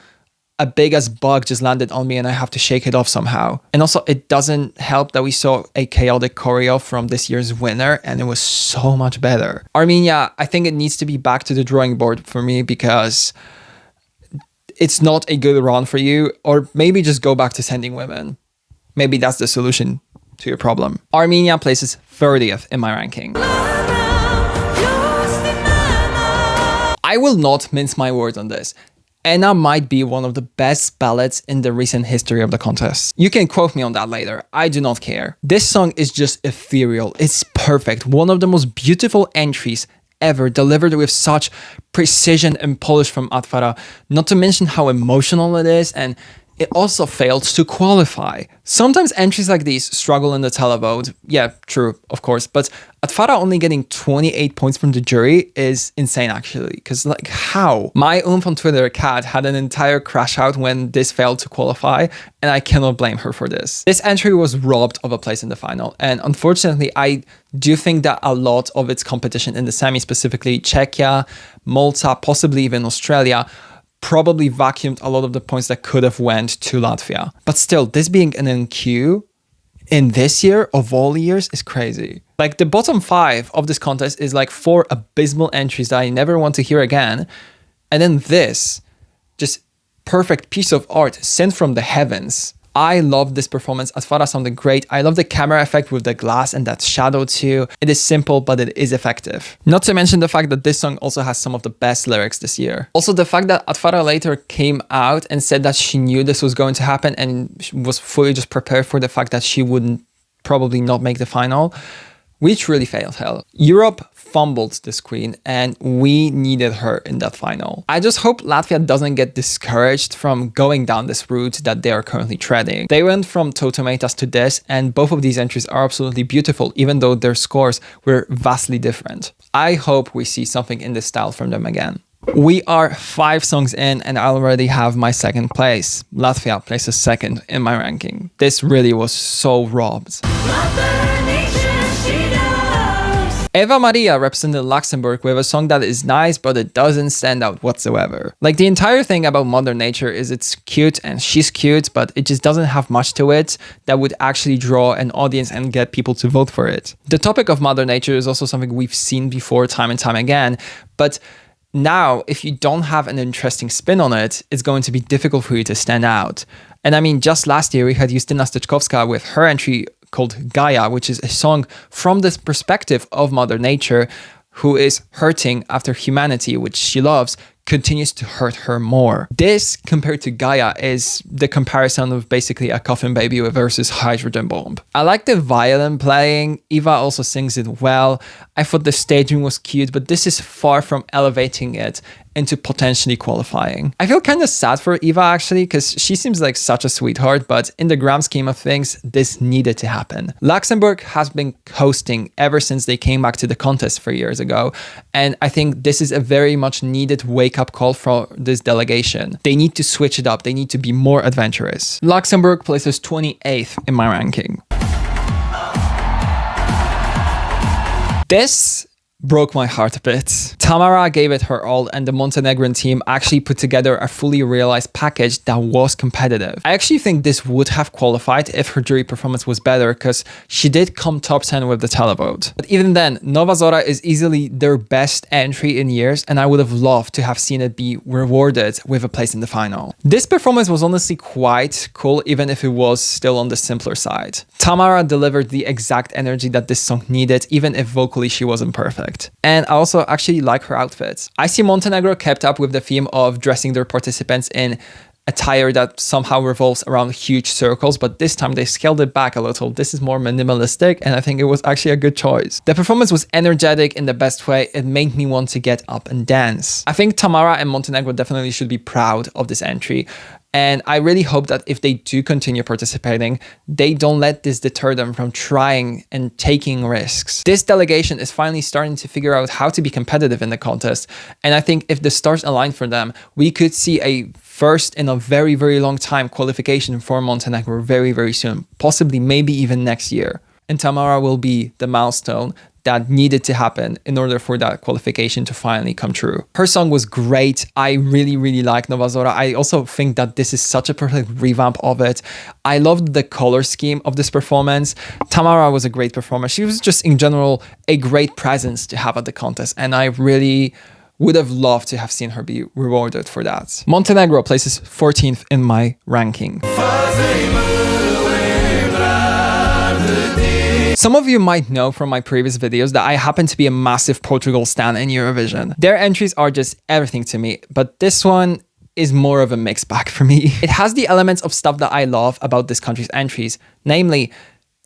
a big as bug just landed on me and I have to shake it off somehow. And also, it doesn't help that we saw a chaotic choreo from this year's winner and it was so much better. Armenia, I think it needs to be back to the drawing board for me because it's not a good run for you, or maybe just go back to sending women. Maybe that's the solution to your problem. Armenia places 30th in my ranking. I will not mince my words on this. Enna might be one of the best ballads in the recent history of the contest. You can quote me on that later, I do not care. This song is just ethereal, it's perfect, one of the most beautiful entries ever, delivered with such precision and polish from Atfara, not to mention how emotional it is, and it also failed to qualify. Sometimes entries like these struggle in the televote. Yeah, true, of course. But Atfara only getting 28 points from the jury is insane, actually. Because, like, how? My Oomph on Twitter, Kat, had an entire crash out when this failed to qualify, and I cannot blame her for this. This entry was robbed of a place in the final. And unfortunately, I do think that a lot of its competition in the semi, specifically Czechia, Malta, possibly even Australia, probably vacuumed a lot of the points that could have went to Latvia. But still, this being an NQ in this year of all years is crazy. Like, the bottom 5 of this contest is like 4 abysmal entries that I never want to hear again. And then this, just perfect piece of art sent from the heavens. I love this performance. Atfara sounded great. I love the camera effect with the glass and that shadow too. It is simple, but it is effective. Not to mention the fact that this song also has some of the best lyrics this year. Also, the fact that Atfara later came out and said that she knew this was going to happen and was fully just prepared for the fact that she would probably not make the final, which really failed hell. Europe fumbled this queen and we needed her in that final. I just hope Latvia doesn't get discouraged from going down this route that they are currently treading. They went from Totomatas to this, and both of these entries are absolutely beautiful, even though their scores were vastly different. I hope we see something in this style from them again. We are 5 songs in and I already have my second place. Latvia places 2nd in my ranking. This really was so robbed. Eva Maria represented Luxembourg with a song that is nice, but it doesn't stand out whatsoever. Like, the entire thing about Mother Nature is it's cute and she's cute, but it just doesn't have much to it that would actually draw an audience and get people to vote for it. The topic of Mother Nature is also something we've seen before time and time again, but now, if you don't have an interesting spin on it, it's going to be difficult for you to stand out. And I mean, just last year, we had Justyna Styczkowska with her entry called Gaia, which is a song from this perspective of Mother Nature, who is hurting after humanity, which she loves, continues to hurt her more. This, compared to Gaia, is the comparison of basically a coffin baby versus hydrogen bomb. I like the violin playing. Eva also sings it well. I thought the staging was cute, but this is far from elevating it into potentially qualifying. I feel kind of sad for Eva actually, because she seems like such a sweetheart, but in the grand scheme of things, this needed to happen. Luxembourg has been coasting ever since they came back to the contest 3 years ago, and I think this is a very much needed wake-up call for this delegation. They need to switch it up. They need to be more adventurous. Luxembourg places 28th in my ranking. This broke my heart a bit. Tamara gave it her all, and the Montenegrin team actually put together a fully realized package that was competitive. I actually think this would have qualified if her jury performance was better, because she did come top 10 with the televote. But even then, Nova Zora is easily their best entry in years, and I would have loved to have seen it be rewarded with a place in the final. This performance was honestly quite cool, even if it was still on the simpler side. Tamara delivered the exact energy that this song needed, even if vocally she wasn't perfect. And I also actually like her outfits. I see Montenegro kept up with the theme of dressing their participants in attire that somehow revolves around huge circles, but this time they scaled it back a little. This is more minimalistic, and I think it was actually a good choice. The performance was energetic in the best way. It made me want to get up and dance. I think Tamara and Montenegro definitely should be proud of this entry. And I really hope that if they do continue participating, they don't let this deter them from trying and taking risks. This delegation is finally starting to figure out how to be competitive in the contest. And I think if the stars align for them, we could see a first in a very, very long time qualification for Montenegro very, very soon. Possibly, maybe even next year. And Tamara will be the milestone that needed to happen in order for that qualification to finally come true. Her song was great. I really, really like Nova Zora. I also think that this is such a perfect revamp of it. I loved the color scheme of this performance. Tamara was a great performer. She was just in general a great presence to have at the contest, and I really would have loved to have seen her be rewarded for that. Montenegro places 14th in my ranking. Some of you might know from my previous videos that I happen to be a massive Portugal stan in Eurovision. Their entries are just everything to me, but this one is more of a mixed bag for me. It has the elements of stuff that I love about this country's entries, namely,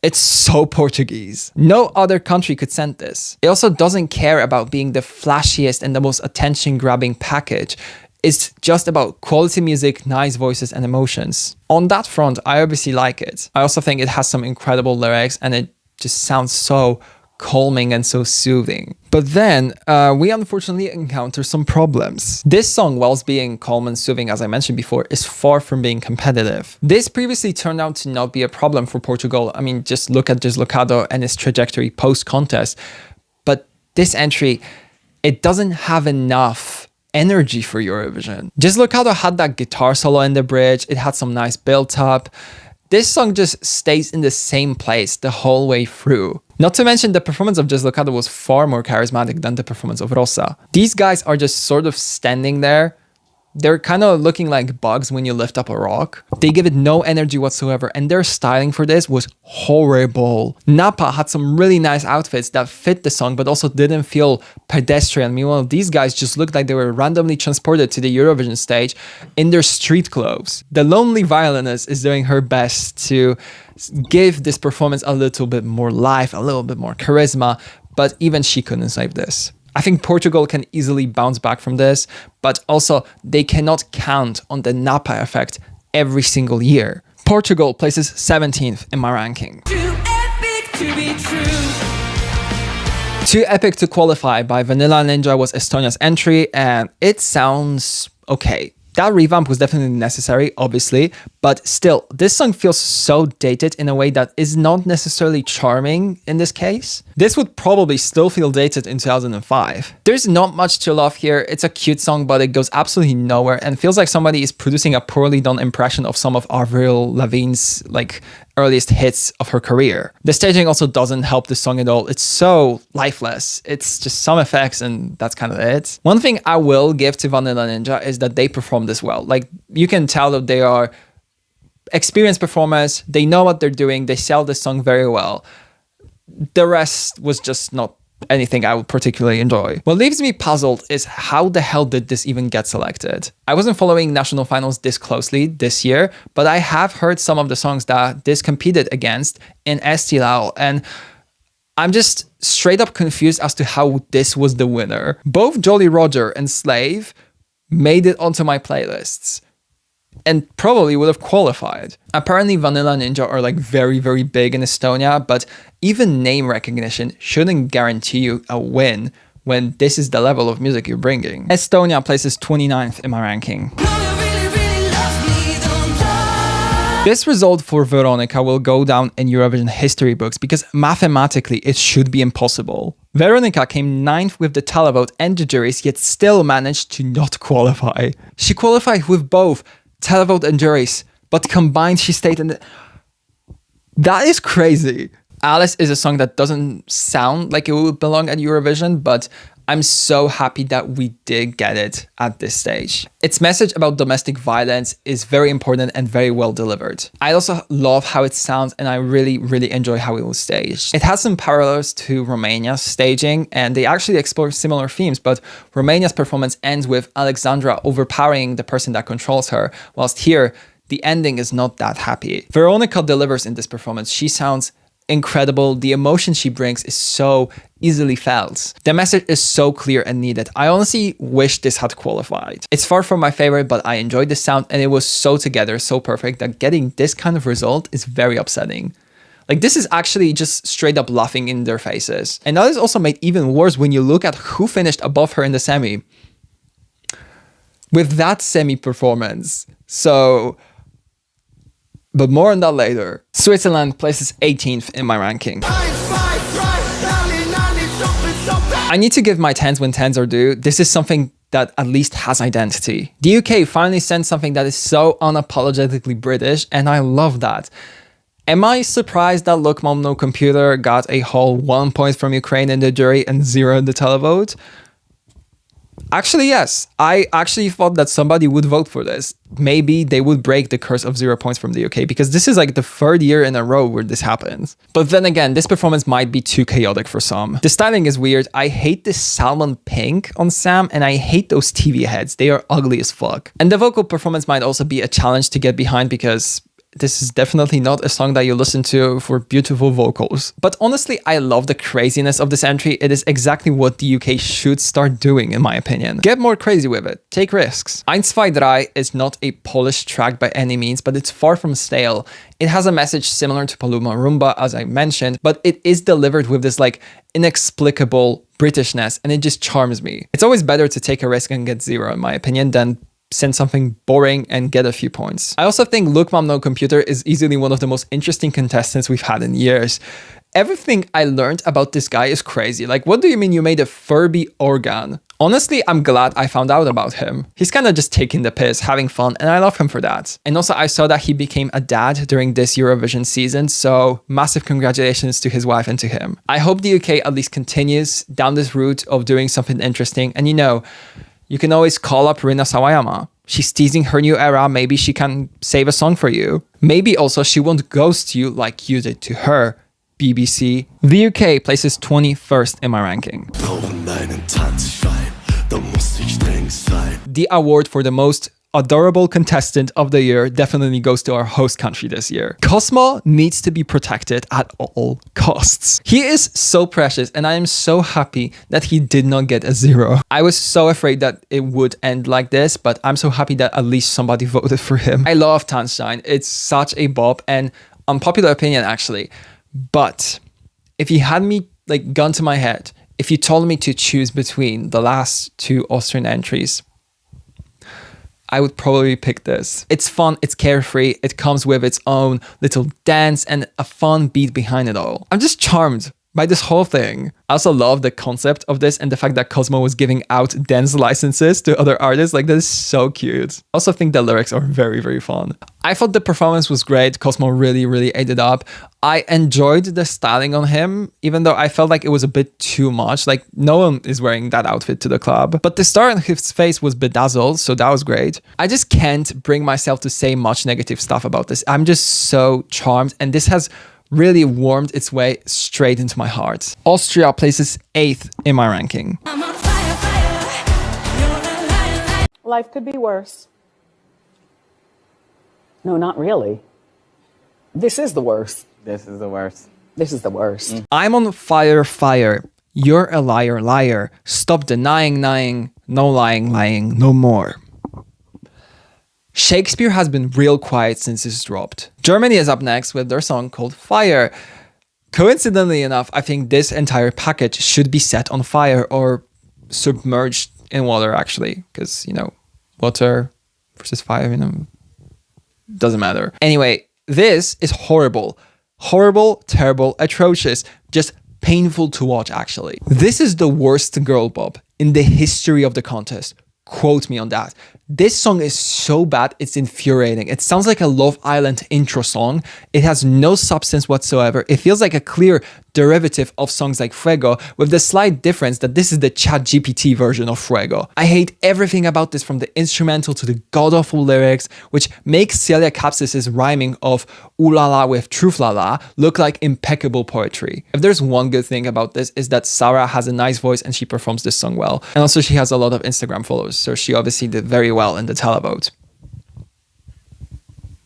it's so Portuguese. No other country could send this. It also doesn't care about being the flashiest and the most attention-grabbing package. It's just about quality music, nice voices, and emotions. On that front, I obviously like it. I also think it has some incredible lyrics, and it just sounds so calming and so soothing. But then we unfortunately encounter some problems. This song, whilst being calm and soothing, as I mentioned before, is far from being competitive. This previously turned out to not be a problem for Portugal. I mean, just look at Deslocado and its trajectory post-contest. But this entry, it doesn't have enough energy for Eurovision. Deslocado had that guitar solo in the bridge. It had some nice build-up. This song just stays in the same place the whole way through. Not to mention the performance of Deslocado was far more charismatic than the performance of Rosa. These guys are just sort of standing there. They're kind of looking like bugs when you lift up a rock. They give it no energy whatsoever, and their styling for this was horrible. Napa had some really nice outfits that fit the song but also didn't feel pedestrian. Meanwhile, these guys just looked like they were randomly transported to the Eurovision stage in their street clothes. The lonely violinist is doing her best to give this performance a little bit more life, a little bit more charisma, but even she couldn't save this. I think Portugal can easily bounce back from this, but also they cannot count on the Napa effect every single year. Portugal places 17th in my ranking. Too epic to be true. Too Epic to Qualify by Vanilla Ninja was Estonia's entry, and it sounds okay. That revamp was definitely necessary, obviously, but still, this song feels so dated in a way that is not necessarily charming in this case. This would probably still feel dated in 2005. There's not much to love here. It's a cute song, but it goes absolutely nowhere and feels like somebody is producing a poorly done impression of some of Avril Lavigne's earliest hits of her career. The staging also doesn't help the song at all. It's so lifeless. It's just some effects and that's kind of it. One thing I will give to Vanilla Ninja is that they perform this well. You can tell that they are experienced performers. They know what they're doing. They sell this song very well. The rest was just not anything I would particularly enjoy. What leaves me puzzled is how the hell did this even get selected? I wasn't following national finals this closely this year, but I have heard some of the songs that this competed against in Estilao, and I'm just straight up confused as to how this was the winner. Both Jolly Roger and Slave made it onto my playlists and probably would have qualified. Apparently Vanilla Ninja are very, very big in Estonia, but even name recognition shouldn't guarantee you a win when this is the level of music you're bringing. Estonia places 29th in my ranking. This result for Veronica will go down in Eurovision history books because mathematically it should be impossible. Veronica came 9th with the televote and the juries, yet still managed to not qualify. She qualified with both televote and juries, but combined she stayed in the... That is crazy. Alice is a song that doesn't sound like it would belong at Eurovision, but I'm so happy that we did get it at this stage. Its message about domestic violence is very important and very well delivered. I also love how it sounds and I really, really enjoy how it was staged. It has some parallels to Romania's staging and they actually explore similar themes, but Romania's performance ends with Alexandra overpowering the person that controls her, whilst here, the ending is not that happy. Veronica delivers in this performance. She sounds incredible. The emotion she brings is so easily felt. The message is so clear and needed. I honestly wish this had qualified. It's far from my favorite, but I enjoyed the sound and it was so together, so perfect that getting this kind of result is very upsetting. This is actually just straight up laughing in their faces. And that is also made even worse when you look at who finished above her in the semi. With that semi performance. But more on that later. Switzerland places 18th in my ranking. I need to give my 10s when 10s are due. This is something that at least has identity. The UK finally sent something that is so unapologetically British, and I love that. Am I surprised that Look Mom No Computer got a whole 1 point from Ukraine in the jury and 0 in the televote? Actually, yes. I actually thought that somebody would vote for this. Maybe they would break the curse of 0 points from the UK because this is the 3rd year in a row where this happens. But then again, this performance might be too chaotic for some. The styling is weird. I hate this salmon pink on Sam and I hate those TV heads. They are ugly as fuck. And the vocal performance might also be a challenge to get behind because this is definitely not a song that you listen to for beautiful vocals. But honestly, I love the craziness of this entry. It is exactly what the UK should start doing, in my opinion. Get more crazy with it. Take risks. Ein, zwei, drei is not a polished track by any means, but it's far from stale. It has a message similar to Paloma Rumba, as I mentioned, but it is delivered with this inexplicable Britishness, and it just charms me. It's always better to take a risk and get 0, in my opinion, than send something boring and get a few points. I also think Look Mom No Computer is easily one of the most interesting contestants we've had in years. Everything I learned about this guy is crazy. What do you mean you made a Furby organ? Honestly, I'm glad I found out about him. He's kind of just taking the piss, having fun, and I love him for that. And also I saw that he became a dad during this Eurovision season, so massive congratulations to his wife and to him. I hope the UK at least continues down this route of doing something interesting, and you can always call up Rina Sawayama. She's teasing her new era. Maybe she can save a song for you. Maybe also she won't ghost you like you did to her, BBC. The UK places 21st in my ranking. The award for the most adorable contestant of the year definitely goes to our host country this year. Cosmo needs to be protected at all costs. He is so precious and I am so happy that he did not get a 0. I was so afraid that it would end like this, but I'm so happy that at least somebody voted for him. I love Tanzstein. It's such a bop and unpopular opinion actually, but if you had me gun to my head, if you told me to choose between the last 2 Austrian entries, I would probably pick this. It's fun, it's carefree, it comes with its own little dance and a fun beat behind it all. I'm just charmed by this whole thing. I also love the concept of this and the fact that Cosmo was giving out dance licenses to other artists. Like, that is so cute. I also think the lyrics are very, very fun. I thought the performance was great. Cosmo really, really ate it up. I enjoyed the styling on him, even though I felt like it was a bit too much. Like, no one is wearing that outfit to the club. But the star on his face was bedazzled, so that was great. I just can't bring myself to say much negative stuff about this. I'm just so charmed, and this has really warmed its way straight into my heart. Austria places 8th in my ranking. I'm on fire, fire. You're a liar. Life could be worse. No, not really. This is the worst. This is the worst. This is the worst. I'm on fire, fire. You're a liar, liar. Stop denying, lying. No lying, lying, no more. Shakespeare has been real quiet since this dropped. Germany is up next with their song called Fire. Coincidentally enough, I think this entire package should be set on fire or submerged in water, actually, because, you know, water versus fire, you know, doesn't matter. Anyway, this is horrible. Horrible, terrible, atrocious, just painful to watch, actually. This is the worst girl pop in the history of the contest. Quote me on that. This song is so bad, it's infuriating. It sounds like a Love Island intro song. It has no substance whatsoever. It feels like a clear derivative of songs like Fuego, with the slight difference that this is the ChatGPT version of Fuego. I hate everything about this, from the instrumental to the god-awful lyrics, which makes Celia Capsis's rhyming of ooh la la with truth la la look like impeccable poetry. If there's one good thing about this, is that Sarah has a nice voice and she performs this song well. And also she has a lot of Instagram followers, so she obviously did very well in the televote.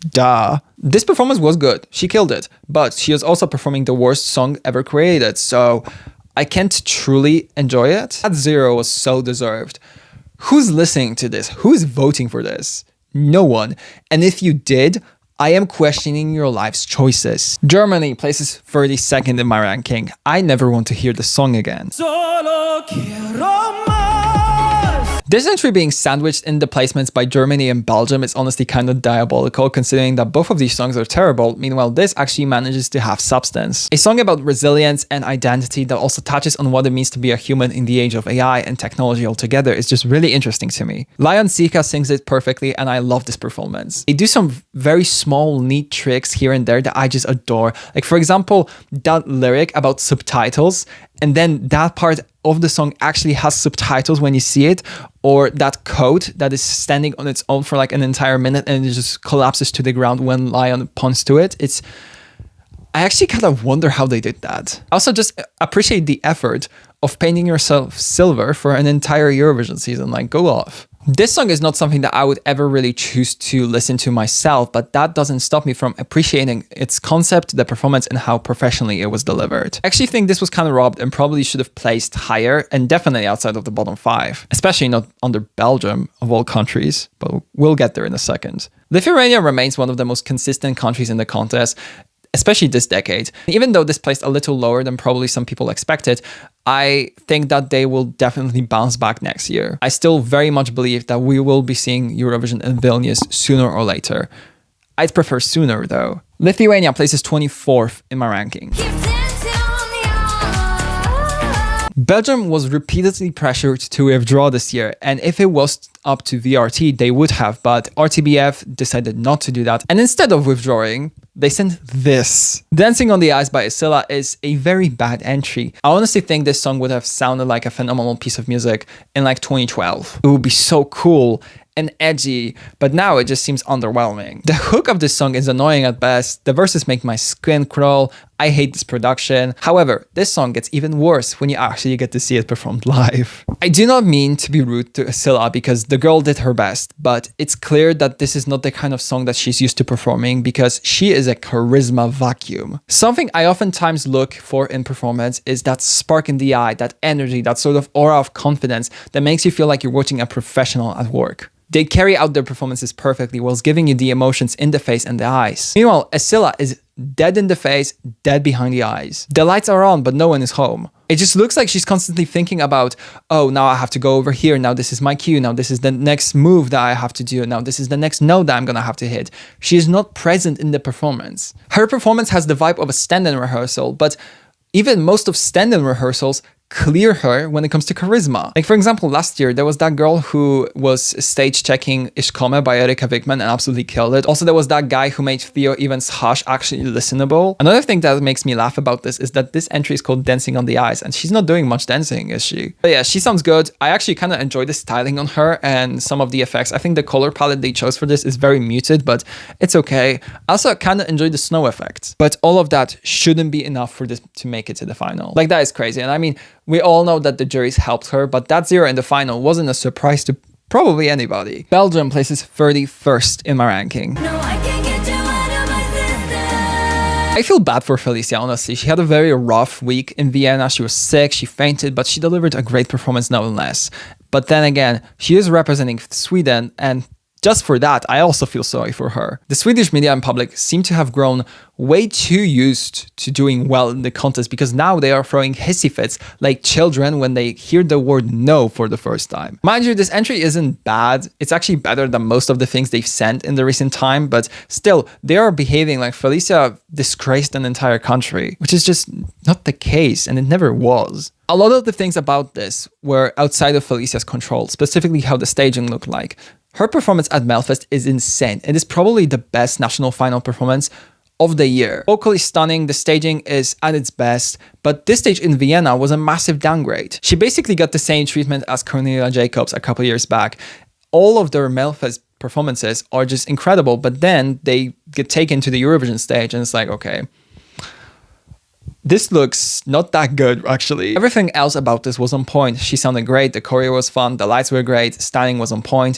Duh. This performance was good. She killed it. But she is also performing the worst song ever created, so I can't truly enjoy it. That 0 was so deserved. Who's listening to this? Who is voting for this? No one. And if you did, I am questioning your life's choices. Germany places 32nd in my ranking. I never want to hear the song again. Solo quiero más. This entry being sandwiched in the placements by Germany and Belgium is honestly kind of diabolical, considering that both of these songs are terrible. Meanwhile, this actually manages to have substance. A song about resilience and identity that also touches on what it means to be a human in the age of AI and technology altogether is just really interesting to me. Lion Sika sings it perfectly, and I love this performance. They do some very small, neat tricks here and there that I just adore. Like, for example, that lyric about subtitles, and then that part of the song actually has subtitles when you see it, or that coat that is standing on its own for like an entire minute and it just collapses to the ground when Lion punts to it. I actually kind of wonder how they did that. I also just appreciate the effort of painting yourself silver for an entire Eurovision season. Like, go off. This song is not something that I would ever really choose to listen to myself, but that doesn't stop me from appreciating its concept, the performance, and how professionally it was delivered. I actually think this was kind of robbed and probably should have placed higher, and definitely outside of the bottom 5, especially not under Belgium of all countries, but we'll get there in a second. Lithuania remains one of the most consistent countries in the contest, especially this decade. Even though this placed a little lower than probably some people expected, I think that they will definitely bounce back next year. I still very much believe that we will be seeing Eurovision in Vilnius sooner or later. I'd prefer sooner though. Lithuania places 24th in my ranking. Belgium was repeatedly pressured to withdraw this year, and if it was up to VRT, they would have, but RTBF decided not to do that, and instead of withdrawing, they sent this. Dancing on the Ice by Isilla is a very bad entry. I honestly think this song would have sounded like a phenomenal piece of music in like 2012. It would be so cool and edgy, but now it just seems underwhelming. The hook of this song is annoying at best, the verses make my skin crawl, I hate this production. However, this song gets even worse when you actually get to see it performed live. I do not mean to be rude to Isilla because the girl did her best, but it's clear that this is not the kind of song that she's used to performing because she is a charisma vacuum. Something I oftentimes look for in performance is that spark in the eye, that energy, that sort of aura of confidence that makes you feel like you're watching a professional at work. They carry out their performances perfectly whilst giving you the emotions in the face and the eyes. Meanwhile, Isilla is dead in the face, dead behind the eyes. The lights are on, but no one is home. It just looks like she's constantly thinking about, oh, now I have to go over here. Now this is my cue. Now this is the next move that I have to do. Now this is the next note that I'm going to have to hit. She is not present in the performance. Her performance has the vibe of a stand-in rehearsal, but even most of stand-in rehearsals clear her when it comes to charisma. Like, for example, last year, there was that girl who was stage checking Ishkome by Erika Wickman and absolutely killed it. Also, there was that guy who made Theo Evans' Hush actually listenable. Another thing that makes me laugh about this is that this entry is called Dancing on the Ice, and she's not doing much dancing, is she? But yeah, she sounds good. I actually kind of enjoy the styling on her and some of the effects. I think the color palette they chose for this is very muted, but it's okay. I also kind of enjoy the snow effects. But all of that shouldn't be enough for this to make it to the final. Like, that is crazy. And I mean, we all know that the juries helped her, but that 0 in the final wasn't a surprise to probably anybody. Belgium places 31st in my ranking. No, I can't get you out of my system. I feel bad for Felicia, honestly. She had a very rough week in Vienna. She was sick, she fainted, but she delivered a great performance nonetheless. But then again, she is representing Sweden, and just for that, I also feel sorry for her. The Swedish media and public seem to have grown way too used to doing well in the contest, because now they are throwing hissy fits like children when they hear the word no for the first time. Mind you, this entry isn't bad. It's actually better than most of the things they've sent in the recent time, but still, they are behaving like Felicia disgraced an entire country, which is just not the case, and it never was. A lot of the things about this were outside of Felicia's control, specifically how the staging looked like. Her performance at Melfest is insane. It is probably the best national final performance of the year. Vocally stunning, the staging is at its best, but this stage in Vienna was a massive downgrade. She basically got the same treatment as Cornelia Jacobs a couple years back. All of their Melfest performances are just incredible, but then they get taken to the Eurovision stage and it's like, okay, this looks not that good, actually. Everything else about this was on point. She sounded great, the choreo was fun, the lights were great, styling was on point.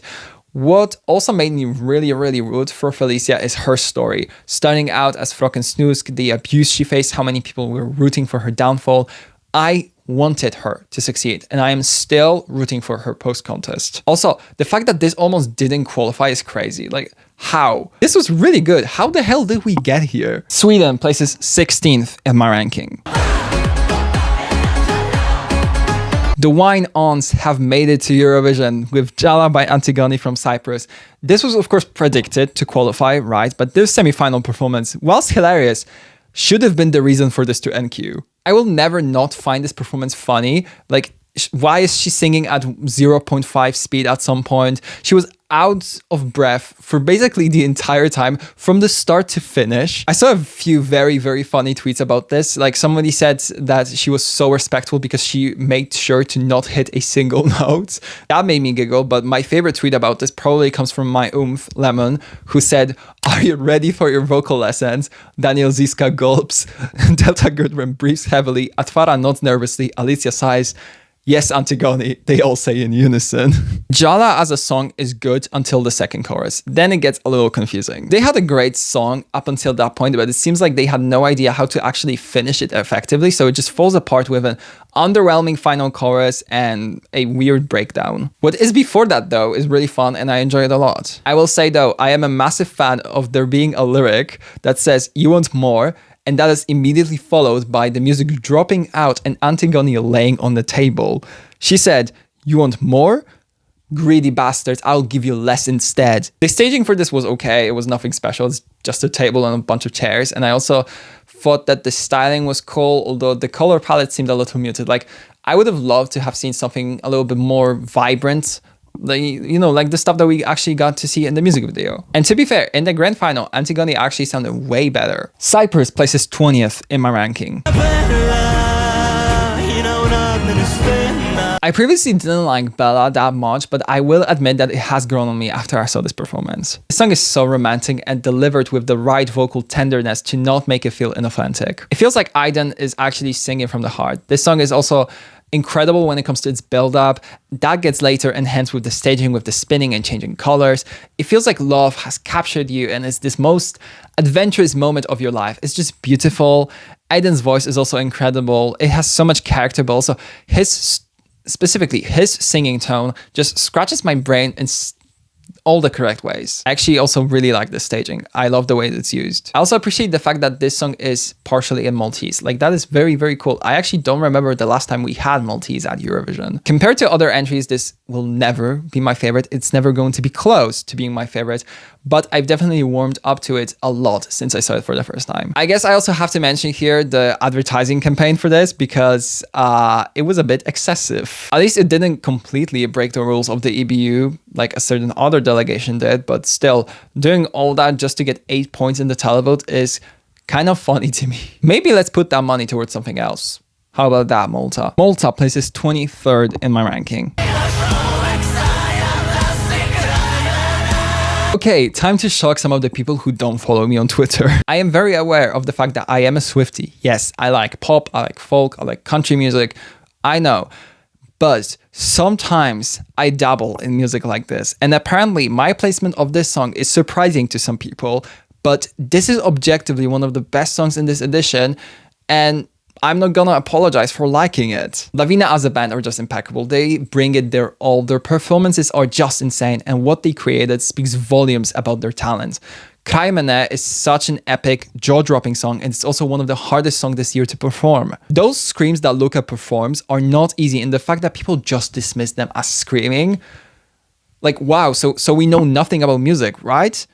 What also made me really root for Felicia is her story. Starting out as Frocken Snusk, the abuse she faced, how many people were rooting for her downfall. I wanted her to succeed, and I am still rooting for her post-contest. Also, the fact that this almost didn't qualify is crazy. Like, how? This was really good. How the hell did we get here? Sweden places 16th in my ranking. The Wine-Ons have made it to Eurovision with Jala by Antigone from Cyprus. This was of course predicted to qualify, right? But this semi-final performance, whilst hilarious, should have been the reason for this to NQ. I will never not find this performance funny. Like, why is she singing at 0.5 speed at some point? She was out of breath for basically the entire time from the start to finish. I saw a few very funny tweets about this. Like, somebody said that she was so respectful because she made sure to not hit a single note. That made me giggle, but my favorite tweet about this probably comes from my Lemon, who said, "Are you ready for your vocal lessons?" Daniel Ziska gulps, Delta Goodwin breathes heavily, Atwara nods nervously, Alicia sighs. Yes, Antigone, they all say in unison. Jala as a song is good until the second chorus. Then it gets a little confusing. They had a great song up until that point, but it seems like they had no idea how to actually finish it effectively, so it just falls apart with an underwhelming final chorus and a weird breakdown. What is before that, though, is really fun and I enjoy it a lot. I will say, though, I am a massive fan of there being a lyric that says, "You want more?" And that is immediately followed by the music dropping out and Antigone laying on the table. She said, "You want more? Greedy bastards, I'll give you less instead." The staging for this was okay. It was nothing special. It's just a table and a bunch of chairs. And I also thought that the styling was cool, although the color palette seemed a little muted. Like, I would have loved to have seen something a little bit more vibrant, like, you know, like the stuff that we actually got to see in the music video. And to be fair, in the grand final, Antigone actually sounded way better. Cyprus places 20th in my ranking. I previously didn't like Bella that much, but I will admit that it has grown on me after I saw this performance. The song is so romantic and delivered with the right vocal tenderness to not make it feel inauthentic. It feels like Aiden is actually singing from the heart. This song is also incredible when it comes to its build-up. That gets later enhanced with the staging, with the spinning and changing colors. It feels like love has captured you and it's this most adventurous moment of your life. It's just beautiful. Aiden's voice is also incredible. It has so much character, but also specifically his singing tone just scratches my brain in all the correct ways. I actually also really like the staging. I love the way it's used. I also appreciate the fact that this song is partially in Maltese. Like that is very, very cool. I actually don't remember the last time we had Maltese at Eurovision. Compared to other entries, this will never be my favorite. It's never going to be close to being my favorite, but I've definitely warmed up to it a lot since I saw it for the first time. I guess I also have to mention here the advertising campaign for this because it was a bit excessive. At least it didn't completely break the rules of the EBU like a certain other delegation did, but still, doing all that just to get 8 points in the televote is kind of funny to me. Maybe let's put that money towards something else. How about that, Malta? Malta places 23rd in my ranking. Okay, time to shock some of the people who don't follow me on Twitter. I am very aware of the fact that I am a Swiftie. Yes, I like pop, I like folk, I like country music. I know. But sometimes I dabble in music like this. And apparently my placement of this song is surprising to some people. But this is objectively one of the best songs in this edition. And I'm not gonna apologize for liking it. Lavina as a band are just impeccable. They bring it their all. Their performances are just insane, and what they created speaks volumes about their talent. Kraj Mene is such an epic, jaw-dropping song, and it's also one of the hardest songs this year to perform. Those screams that Luca performs are not easy, and the fact that people just dismiss them as screaming, like wow, so we know nothing about music, right?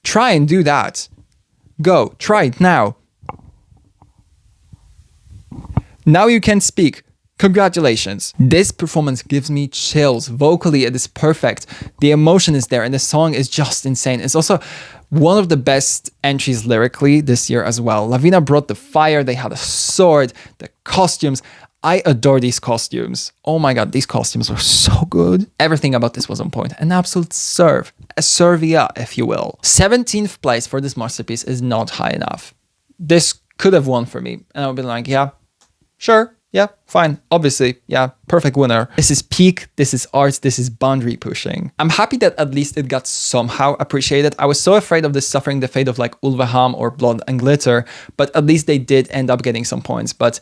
Try and do that. Go, try it now. Now you can speak. Congratulations. This performance gives me chills. Vocally, it is perfect. The emotion is there and the song is just insane. It's also one of the best entries lyrically this year as well. Lavina brought the fire. They had a sword, the costumes. I adore these costumes. Oh my god, these costumes are so good. Everything about this was on point. An absolute serve. A servia, if you will. 17th place for this masterpiece is not high enough. This could have won for me. And I would be like, yeah, sure, yeah, fine, obviously, yeah, perfect winner. This is peak, this is art, this is boundary pushing. I'm happy that at least it got somehow appreciated. I was so afraid of this suffering the fate of like Ulveham or Blood and Glitter, but at least they did end up getting some points. But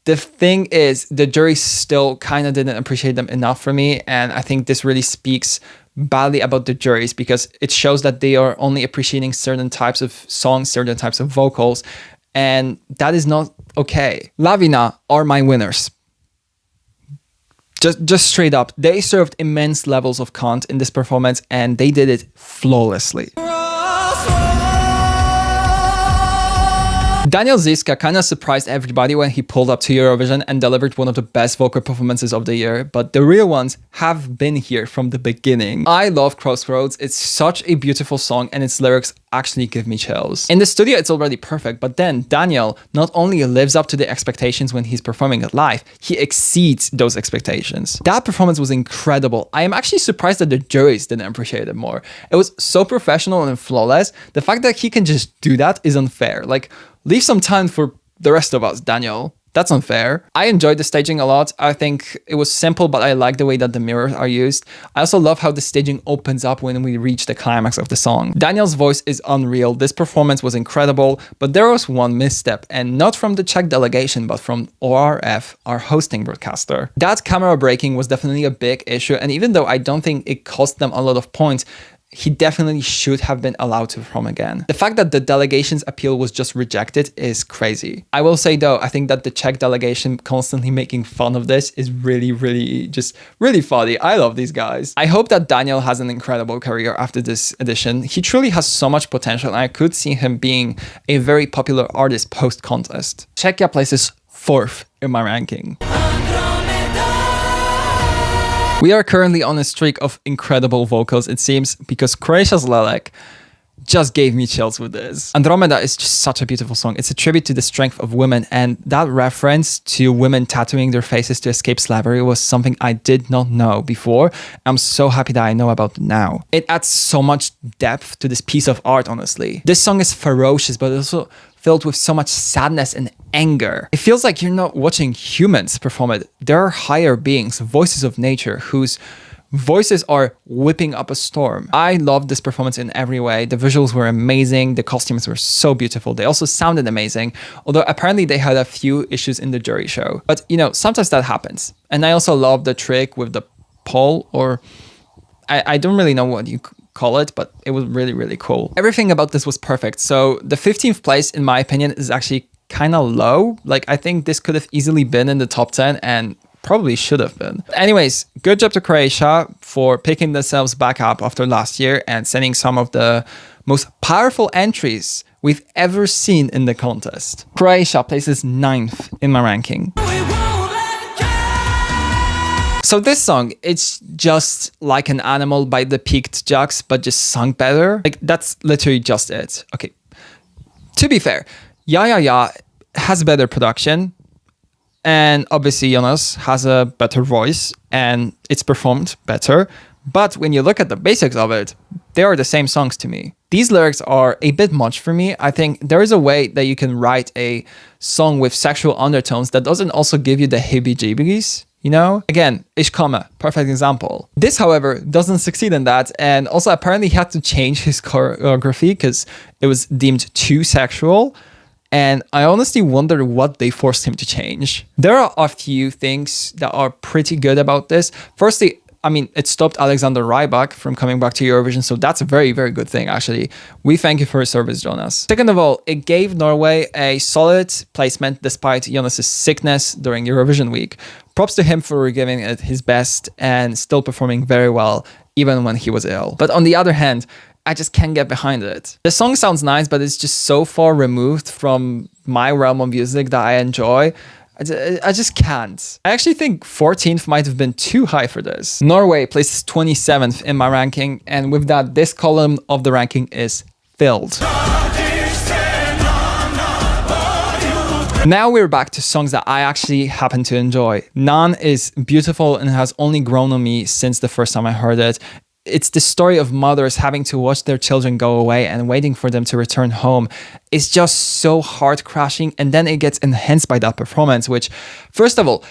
the thing is, the jury still kind of didn't appreciate them enough for me, and I think this really speaks badly about the juries because it shows that they are only appreciating certain types of songs, certain types of vocals, and that is not okay. Lavina are my winners. Just straight up. They served immense levels of content in this performance and they did it flawlessly. Daniel Zizka kind of surprised everybody when he pulled up to Eurovision and delivered one of the best vocal performances of the year, but the real ones have been here from the beginning. I love Crossroads. It's such a beautiful song and its lyrics actually give me chills. In the studio, it's already perfect, but then Daniel not only lives up to the expectations when he's performing it live, he exceeds those expectations. That performance was incredible. I am actually surprised that the juries didn't appreciate it more. It was so professional and flawless. The fact that he can just do that is unfair. Like, leave some time for the rest of us, Daniel. That's unfair. I enjoyed the staging a lot. I think it was simple, but I like the way that the mirrors are used. I also love how the staging opens up when we reach the climax of the song. Daniel's voice is unreal. This performance was incredible, but there was one misstep, and not from the Czech delegation, but from ORF, our hosting broadcaster. That camera breaking was definitely a big issue, and even though I don't think it cost them a lot of points, he definitely should have been allowed to perform again. The fact that the delegation's appeal was just rejected is crazy. I will say though, I think that the Czech delegation constantly making fun of this is really funny. I love these guys. I hope that Daniel has an incredible career after this edition. He truly has so much potential and I could see him being a very popular artist post-contest. Czechia places 4th in my ranking. We are currently on a streak of incredible vocals, it seems, because Croatia's Lelek just gave me chills with this. Andromeda is just such a beautiful song. It's a tribute to the strength of women, and that reference to women tattooing their faces to escape slavery was something I did not know before. I'm so happy that I know about it now. It adds so much depth to this piece of art, honestly. This song is ferocious, but also filled with so much sadness and anger. It feels like you're not watching humans perform it. There are higher beings, voices of nature, whose voices are whipping up a storm. I loved this performance in every way. The visuals were amazing. The costumes were so beautiful. They also sounded amazing, although apparently they had a few issues in the jury show. But you know, sometimes that happens. And I also love the trick with the pole, or I don't really know what you call it, but it was really, really cool. Everything about this was perfect. So the 15th place, in my opinion, is actually kind of low. Like, I think this could have easily been in the top 10 and probably should have been. Anyways, good job to Croatia for picking themselves back up after last year and sending some of the most powerful entries we've ever seen in the contest. Croatia places 9th in my ranking. So this song, it's just Like an Animal by the Peaked Jocks, but just sung better. Like, that's literally just it. Okay. To be fair, Ya has better production, and obviously Jonas has a better voice and it's performed better. But when you look at the basics of it, they are the same songs to me. These lyrics are a bit much for me. I think there is a way that you can write a song with sexual undertones that doesn't also give you the heebie-jeebies. You know, again, Ich komme, perfect example. This, however, doesn't succeed in that. And also apparently he had to change his choreography because it was deemed too sexual. And I honestly wonder what they forced him to change. There are a few things that are pretty good about this. Firstly, I mean, it stopped Alexander Rybak from coming back to Eurovision, so that's a very, very good thing, actually. We thank you for your service, Jonas. Second of all, it gave Norway a solid placement despite Jonas's sickness during Eurovision week. Props to him for giving it his best and still performing very well, even when he was ill. But on the other hand, I just can't get behind it. The song sounds nice, but it's just so far removed from my realm of music that I enjoy. I just can't. I actually think 14th might have been too high for this. Norway places 27th in my ranking, and with that, this column of the ranking is filled. Now we're back to songs that I actually happen to enjoy. Nan is beautiful and has only grown on me since the first time I heard it. It's the story of mothers having to watch their children go away and waiting for them to return home. It's just so heart-crushing, and then it gets enhanced by that performance, which, first of all,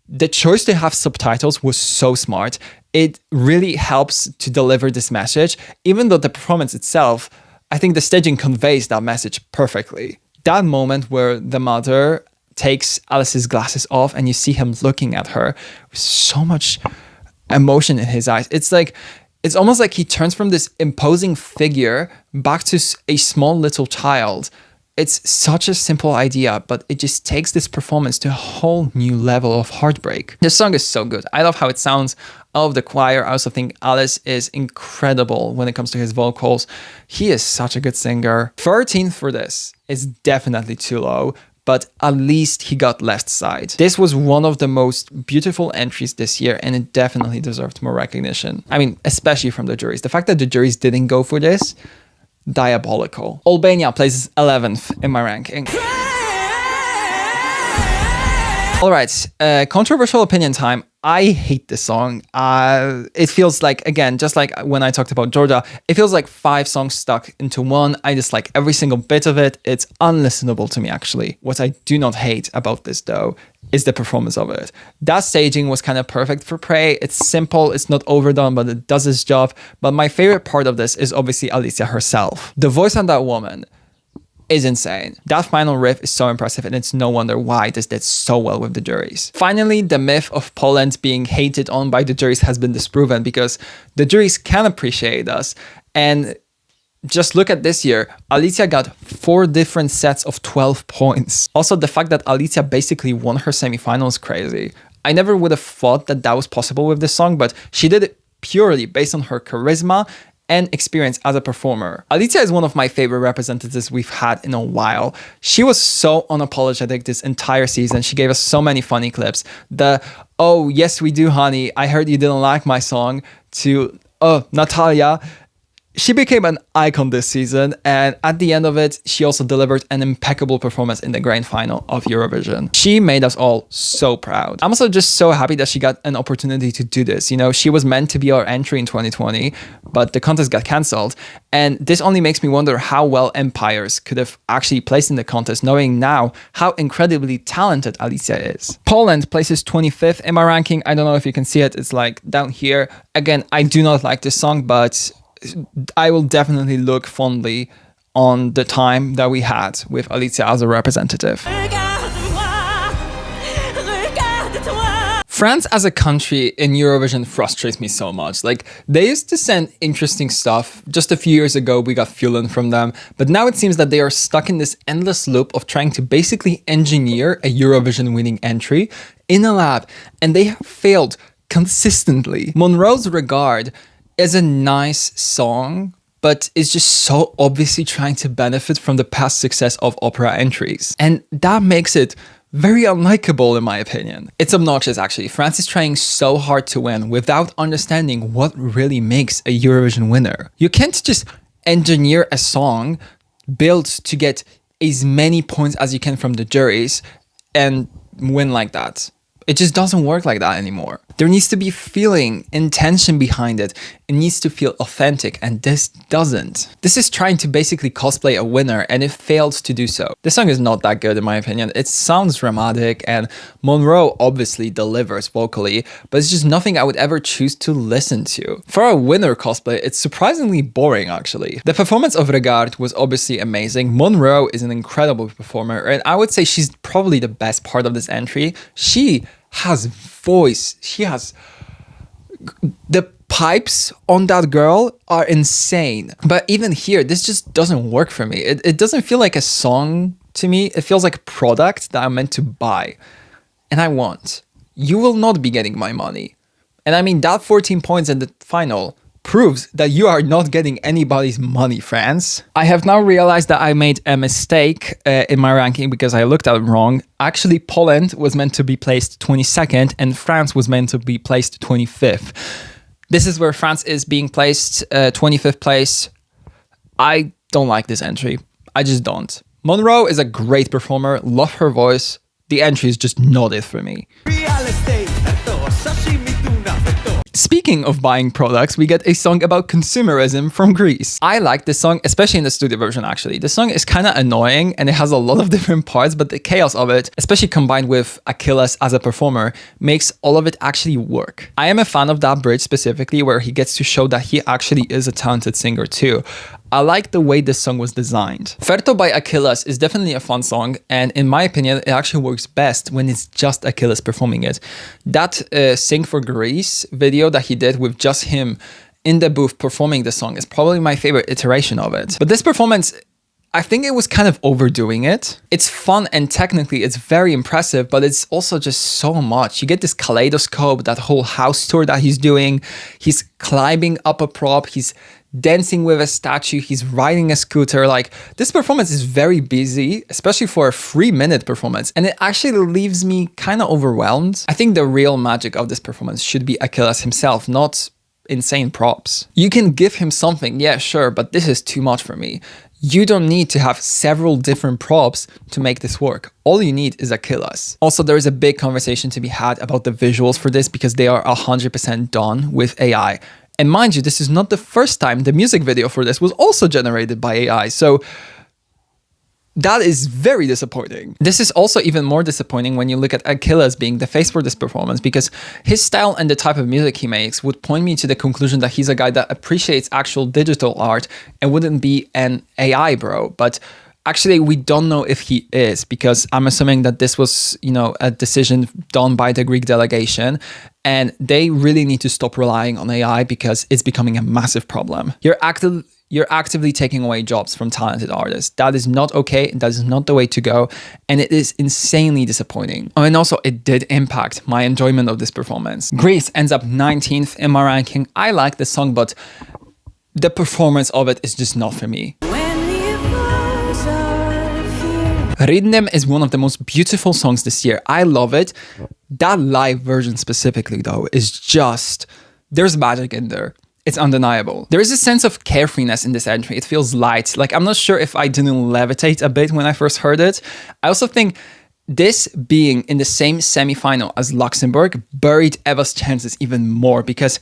the choice to have subtitles was so smart. It really helps to deliver this message, even though the performance itself, I think the staging conveys that message perfectly. That moment where the mother takes Alice's glasses off and you see him looking at her with so much emotion in his eyes. It's almost like he turns from this imposing figure back to a small little child. It's such a simple idea, but it just takes this performance to a whole new level of heartbreak. The song is so good. I love how it sounds out of the choir. I also think Alice is incredible when it comes to his vocals. He is such a good singer. 13th for this is definitely too low, but at least he got left side. This was one of the most beautiful entries this year, and it definitely deserved more recognition. I mean, especially from the juries. The fact that the juries didn't go for this, diabolical. Albania places 11th in my ranking. All right, controversial opinion time. I hate this song. It feels like, again, just like when I talked about Georgia, it feels like 5 songs stuck into one. I dislike every single bit of it. It's unlistenable to me, actually. What I do not hate about this, though, is the performance of it. That staging was kind of perfect for Prey. It's simple, it's not overdone, but it does its job. But my favorite part of this is obviously Alicia herself. The voice on that woman is insane. That final riff is so impressive, and it's no wonder why this did so well with the juries. Finally, the myth of Poland being hated on by the juries has been disproven, because the juries can appreciate us. And just look at this year, Alicia got 4 different sets of 12 points. Also, the fact that Alicia basically won her semifinal is crazy. I never would have thought that that was possible with this song, but she did it purely based on her charisma and experience as a performer. Alicia is one of my favorite representatives we've had in a while. She was so unapologetic this entire season. She gave us so many funny clips. The, "Oh, yes we do, honey, I heard you didn't like my song," to, "Oh, Natalia." She became an icon this season, and at the end of it, she also delivered an impeccable performance in the grand final of Eurovision. She made us all so proud. I'm also just so happy that she got an opportunity to do this. You know, she was meant to be our entry in 2020, but the contest got cancelled. And this only makes me wonder how well Empires could have actually placed in the contest, knowing now how incredibly talented Alicia is. Poland places 25th in my ranking. I don't know if you can see it. It's like down here. Again, I do not like this song, but I will definitely look fondly on the time that we had with Alicia as a representative. France as a country in Eurovision frustrates me so much. Like, they used to send interesting stuff. Just a few years ago, we got Fuelin from them. But now it seems that they are stuck in this endless loop of trying to basically engineer a Eurovision winning entry in a lab. And they have failed consistently. Monroe's Regard is a nice song, but is just so obviously trying to benefit from the past success of opera entries. And that makes it very unlikable in my opinion. It's obnoxious actually. France is trying so hard to win without understanding what really makes a Eurovision winner. You can't just engineer a song built to get as many points as you can from the juries and win like that. It just doesn't work like that anymore. There needs to be feeling, intention behind it. It needs to feel authentic, and this doesn't. This is trying to basically cosplay a winner, and it failed to do so. This song is not that good in my opinion. It sounds dramatic, and Monroe obviously delivers vocally, but it's just nothing I would ever choose to listen to. For a winner cosplay, it's surprisingly boring actually. The performance of Regard was obviously amazing. Monroe is an incredible performer, and I would say she's probably the best part of this entry. She has voice. She has the pipes on that girl are insane. But even here, this just doesn't work for me. It doesn't feel like a song to me. It feels like a product that I'm meant to buy. And I want. You will not be getting my money. And I mean, that 14 points in the final proves that you are not getting anybody's money, France. I have now realized that I made a mistake in my ranking because I looked at it wrong. Actually, Poland was meant to be placed 22nd and France was meant to be placed 25th. This is where France is being placed 25th place. I don't like this entry. I just don't. Monroe is a great performer, love her voice. The entry is just not it for me. Speaking of buying products, we get a song about consumerism from Greece. I like this song, especially in the studio version actually. The song is kind of annoying and it has a lot of different parts, but the chaos of it, especially combined with Achilles as a performer, makes all of it actually work. I am a fan of that bridge specifically where he gets to show that he actually is a talented singer too. I like the way this song was designed. Ferto by Achilles is definitely a fun song, and in my opinion, it actually works best when it's just Achilles performing it. That Sing for Greece video that he did with just him in the booth performing the song is probably my favorite iteration of it. But this performance, I think it was kind of overdoing it. It's fun and technically it's very impressive, but it's also just so much. You get this kaleidoscope, that whole house tour that he's doing. He's climbing up a prop. He's dancing with a statue. He's riding a scooter. Like, this performance is very busy, especially for a 3-minute performance. And it actually leaves me kind of overwhelmed. I think the real magic of this performance should be Achilles himself, not insane props. You can give him something, yeah, sure, but this is too much for me. You don't need to have several different props to make this work. All you need is Achilles. Also, there is a big conversation to be had about the visuals for this because they are 100% done with AI. And mind you, this is not the first time the music video for this was also generated by AI. So that is very disappointing. This is also even more disappointing when you look at Achilles being the face for this performance, because his style and the type of music he makes would point me to the conclusion that he's a guy that appreciates actual digital art and wouldn't be an AI bro. But actually, we don't know if he is, because I'm assuming that this was, you know, a decision done by the Greek delegation, and they really need to stop relying on AI because it's becoming a massive problem. You're actively taking away jobs from talented artists. That is not okay. That is not the way to go. And it is insanely disappointing. Oh, and also it did impact my enjoyment of this performance. Greece ends up 19th in my ranking. I like the song, but the performance of it is just not for me. Rhythm is one of the most beautiful songs this year. I love it. That live version specifically, though, is just... there's magic in there. It's undeniable. There is a sense of carefreeness in this entry. It feels light. Like, I'm not sure if I didn't levitate a bit when I first heard it. I also think this being in the same semi-final as Luxembourg buried Eva's chances even more, because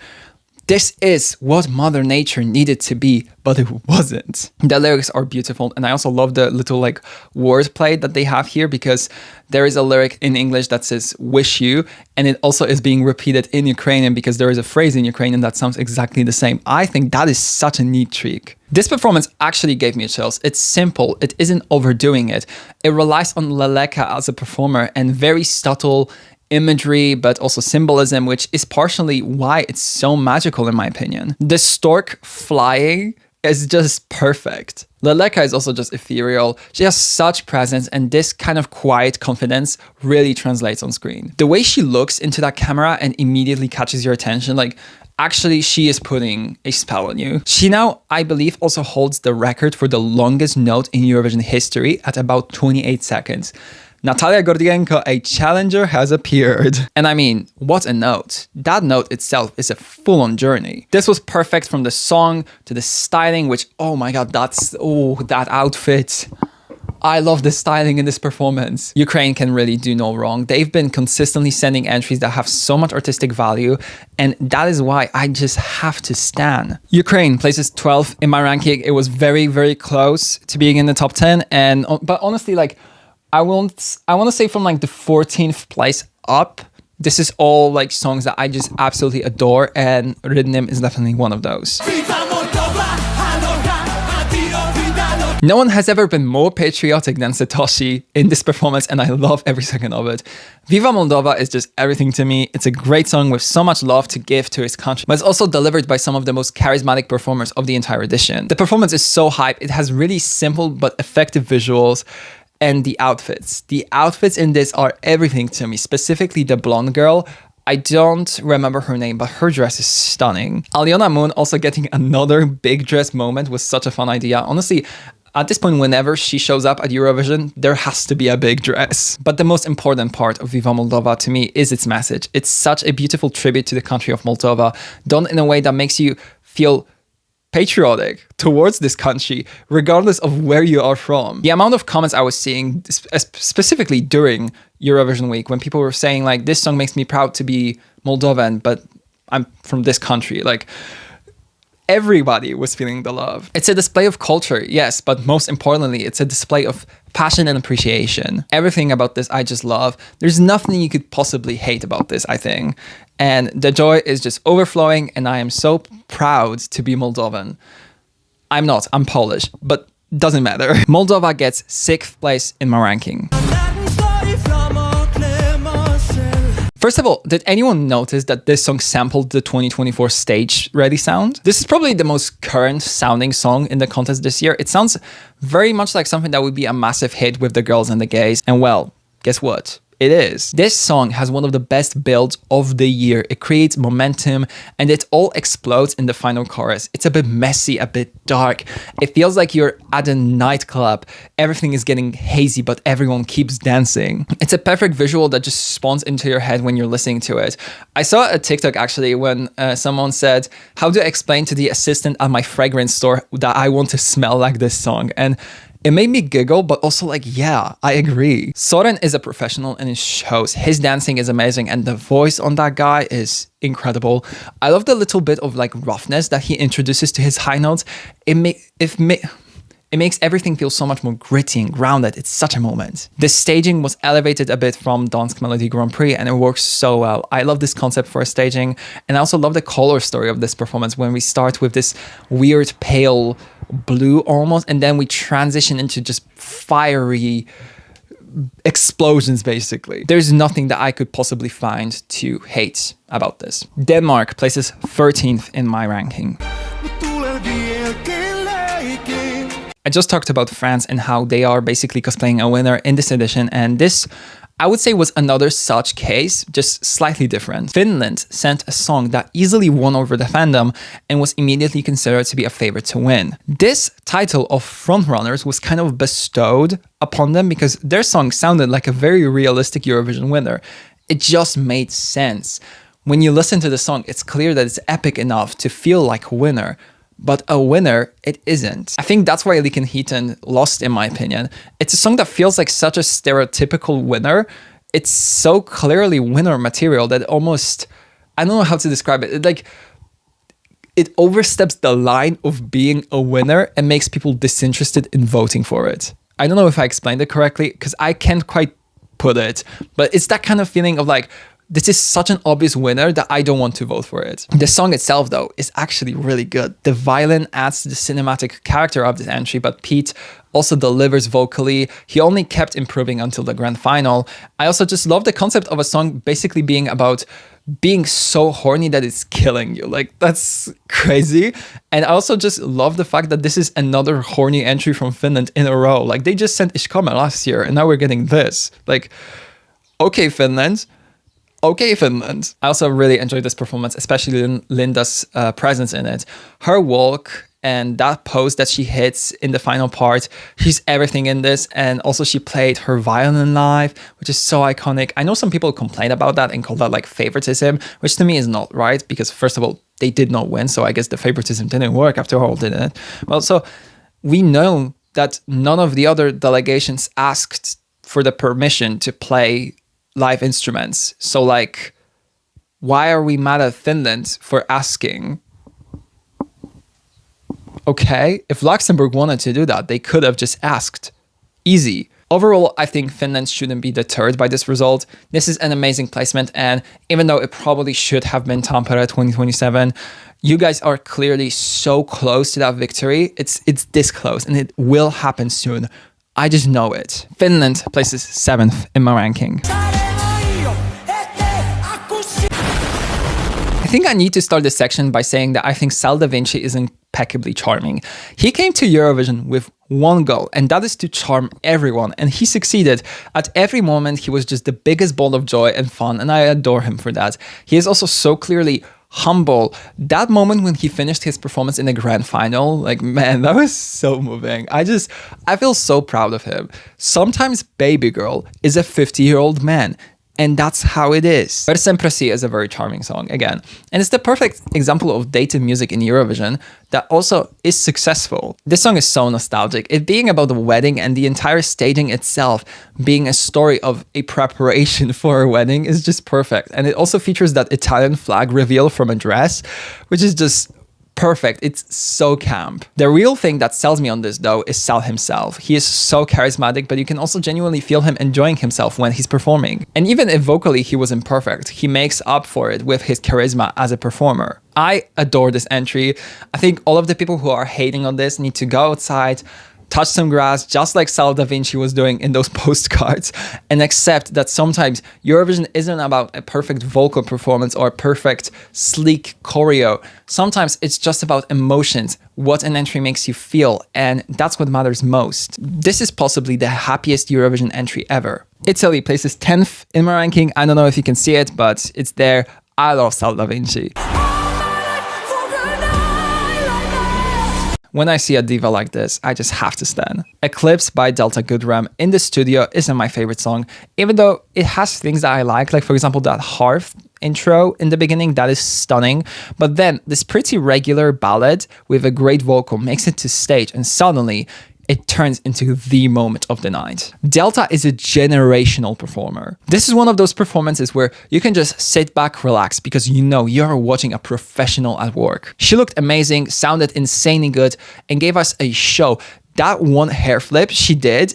this is what Mother Nature needed to be, but it wasn't. The lyrics are beautiful, and I also love the little like wordplay that they have here, because there is a lyric in English that says "wish you," and it also is being repeated in Ukrainian because there is a phrase in Ukrainian that sounds exactly the same. I think that is such a neat trick. This performance actually gave me chills. It's simple, it isn't overdoing it. It relies on Leleka as a performer and very subtle imagery, but also symbolism, which is partially why it's so magical in my opinion. The stork flying is just perfect. Leleka is also just ethereal. She has such presence, and this kind of quiet confidence really translates on screen. The way she looks into that camera and immediately catches your attention, like actually she is putting a spell on you. She now, I believe, also holds the record for the longest note in Eurovision history at about 28 seconds. Natalia Gordienko, a challenger, has appeared. And I mean, what a note. That note itself is a full-on journey. This was perfect from the song to the styling, which, oh my god, that outfit. I love the styling in this performance. Ukraine can really do no wrong. They've been consistently sending entries that have so much artistic value, and that is why I just have to stan. Ukraine places 12th in my ranking. It was very, very close to being in the top 10, but honestly, like, I want to say from like the 14th place up, this is all like songs that I just absolutely adore, and Rhythm is definitely one of those. No one has ever been more patriotic than Satoshi in this performance, and I love every second of it. Viva Moldova is just everything to me. It's a great song with so much love to give to its country, but it's also delivered by some of the most charismatic performers of the entire edition. The performance is so hype. It has really simple but effective visuals. And the outfits. The outfits in this are everything to me, specifically the blonde girl. I don't remember her name, but her dress is stunning. Aliona Moon also getting another big dress moment was such a fun idea. Honestly, at this point, whenever she shows up at Eurovision, there has to be a big dress. But the most important part of Viva Moldova to me is its message. It's such a beautiful tribute to the country of Moldova, done in a way that makes you feel patriotic towards this country, regardless of where you are from. The amount of comments I was seeing, specifically during Eurovision week, when people were saying like, this song makes me proud to be Moldovan, but I'm from this country. Like, everybody was feeling the love. It's a display of culture, yes, but most importantly, it's a display of passion and appreciation. Everything about this I just love. There's nothing you could possibly hate about this, I think. And the joy is just overflowing, and I am so proud to be Moldovan. I'm not, I'm Polish, but doesn't matter. Moldova gets 6th place in my ranking. First of all, did anyone notice that this song sampled the 2024 stage ready sound? This is probably the most current sounding song in the contest this year. It sounds very much like something that would be a massive hit with the girls and the gays. And well, guess what? It is. This song has one of the best builds of the year. It creates momentum, and it all explodes in the final chorus. It's a bit messy, a bit dark. It feels like you're at a nightclub. Everything is getting hazy, but everyone keeps dancing. It's a perfect visual that just spawns into your head when you're listening to it. I saw a TikTok actually when someone said, how do I explain to the assistant at my fragrance store that I want to smell like this song? And it made me giggle, but also like, yeah, I agree. Soren is a professional and it shows. His dancing is amazing and the voice on that guy is incredible. I love the little bit of like roughness that he introduces to his high notes. It makes everything feel so much more gritty and grounded. It's such a moment. The staging was elevated a bit from Dansk Melody Grand Prix and it works so well. I love this concept for a staging, and I also love the color story of this performance when we start with this weird pale blue almost, and then we transition into just fiery explosions basically. There's nothing that I could possibly find to hate about this. Denmark places 13th in my ranking. I just talked about France and how they are basically cosplaying a winner in this edition, and this, I would say, was another such case, just slightly different. Finland sent a song that easily won over the fandom and was immediately considered to be a favorite to win. This title of frontrunners was kind of bestowed upon them because their song sounded like a very realistic Eurovision winner. It just made sense. When you listen to the song, it's clear that it's epic enough to feel like a winner. But a winner, it isn't. I think that's why Liken Heaton lost, in my opinion. It's a song that feels like such a stereotypical winner. It's so clearly winner material that almost, I don't know how to describe it. It oversteps the line of being a winner and makes people disinterested in voting for it. I don't know if I explained it correctly because I can't quite put it, but it's that kind of feeling of like, this is such an obvious winner that I don't want to vote for it. The song itself, though, is actually really good. The violin adds to the cinematic character of this entry, but Pete also delivers vocally. He only kept improving until the grand final. I also just love the concept of a song basically being about being so horny that it's killing you. Like, that's crazy. And I also just love the fact that this is another horny entry from Finland in a row. Like, they just sent Ishkama last year and now we're getting this. Like, okay, Finland. Okay, Finland. I also really enjoyed this performance, especially Linda's presence in it. Her walk and that pose that she hits in the final part, she's everything in this. And also she played her violin live, which is so iconic. I know some people complain about that and call that like favoritism, which to me is not right, because first of all, they did not win. So I guess the favoritism didn't work after all, didn't it? Well, so we know that none of the other delegations asked for the permission to play live instruments. So like, why are we mad at Finland for asking? Okay, if Luxembourg wanted to do that, they could have just asked. Easy. Overall, I think Finland shouldn't be deterred by this result. This is an amazing placement, and even though it probably should have been Tampere 2027, you guys are clearly so close to that victory. It's this close, and it will happen soon. I just know it. Finland places 7th in my ranking. I think I need to start this section by saying that I think Sal Da Vinci is impeccably charming. He came to Eurovision with one goal, and that is to charm everyone, and he succeeded. At every moment, he was just the biggest ball of joy and fun, and I adore him for that. He is also so clearly humble. That moment when he finished his performance in the grand final, like, man, that was so moving. I feel so proud of him. Sometimes Baby Girl is a 50-year-old man. And that's how it is. Per Sempre Sì is a very charming song, again. And it's the perfect example of dated music in Eurovision that also is successful. This song is so nostalgic. It being about the wedding and the entire staging itself being a story of a preparation for a wedding is just perfect. And it also features that Italian flag reveal from a dress, which is just perfect. It's so camp. The real thing that sells me on this, though, is Sal himself. He is so charismatic, but you can also genuinely feel him enjoying himself when he's performing. And even if vocally he was imperfect, he makes up for it with his charisma as a performer. I adore this entry. I think all of the people who are hating on this need to go outside, touch some grass, just like Sal Da Vinci was doing in those postcards, and accept that sometimes Eurovision isn't about a perfect vocal performance or a perfect, sleek choreo. Sometimes it's just about emotions, what an entry makes you feel, and that's what matters most. This is possibly the happiest Eurovision entry ever. Italy places 10th in my ranking. I don't know if you can see it, but it's there. I love Sal Da Vinci. When I see a diva like this, I just have to stand. Eclipse by Delta Goodrem in the studio isn't my favorite song, even though it has things that I like for example, that harp intro in the beginning, that is stunning. But then this pretty regular ballad with a great vocal makes it to stage, and suddenly it turns into the moment of the night. Delta is a generational performer. This is one of those performances where you can just sit back, relax, because you know you're watching a professional at work. She looked amazing, sounded insanely good, and gave us a show. That one hair flip she did,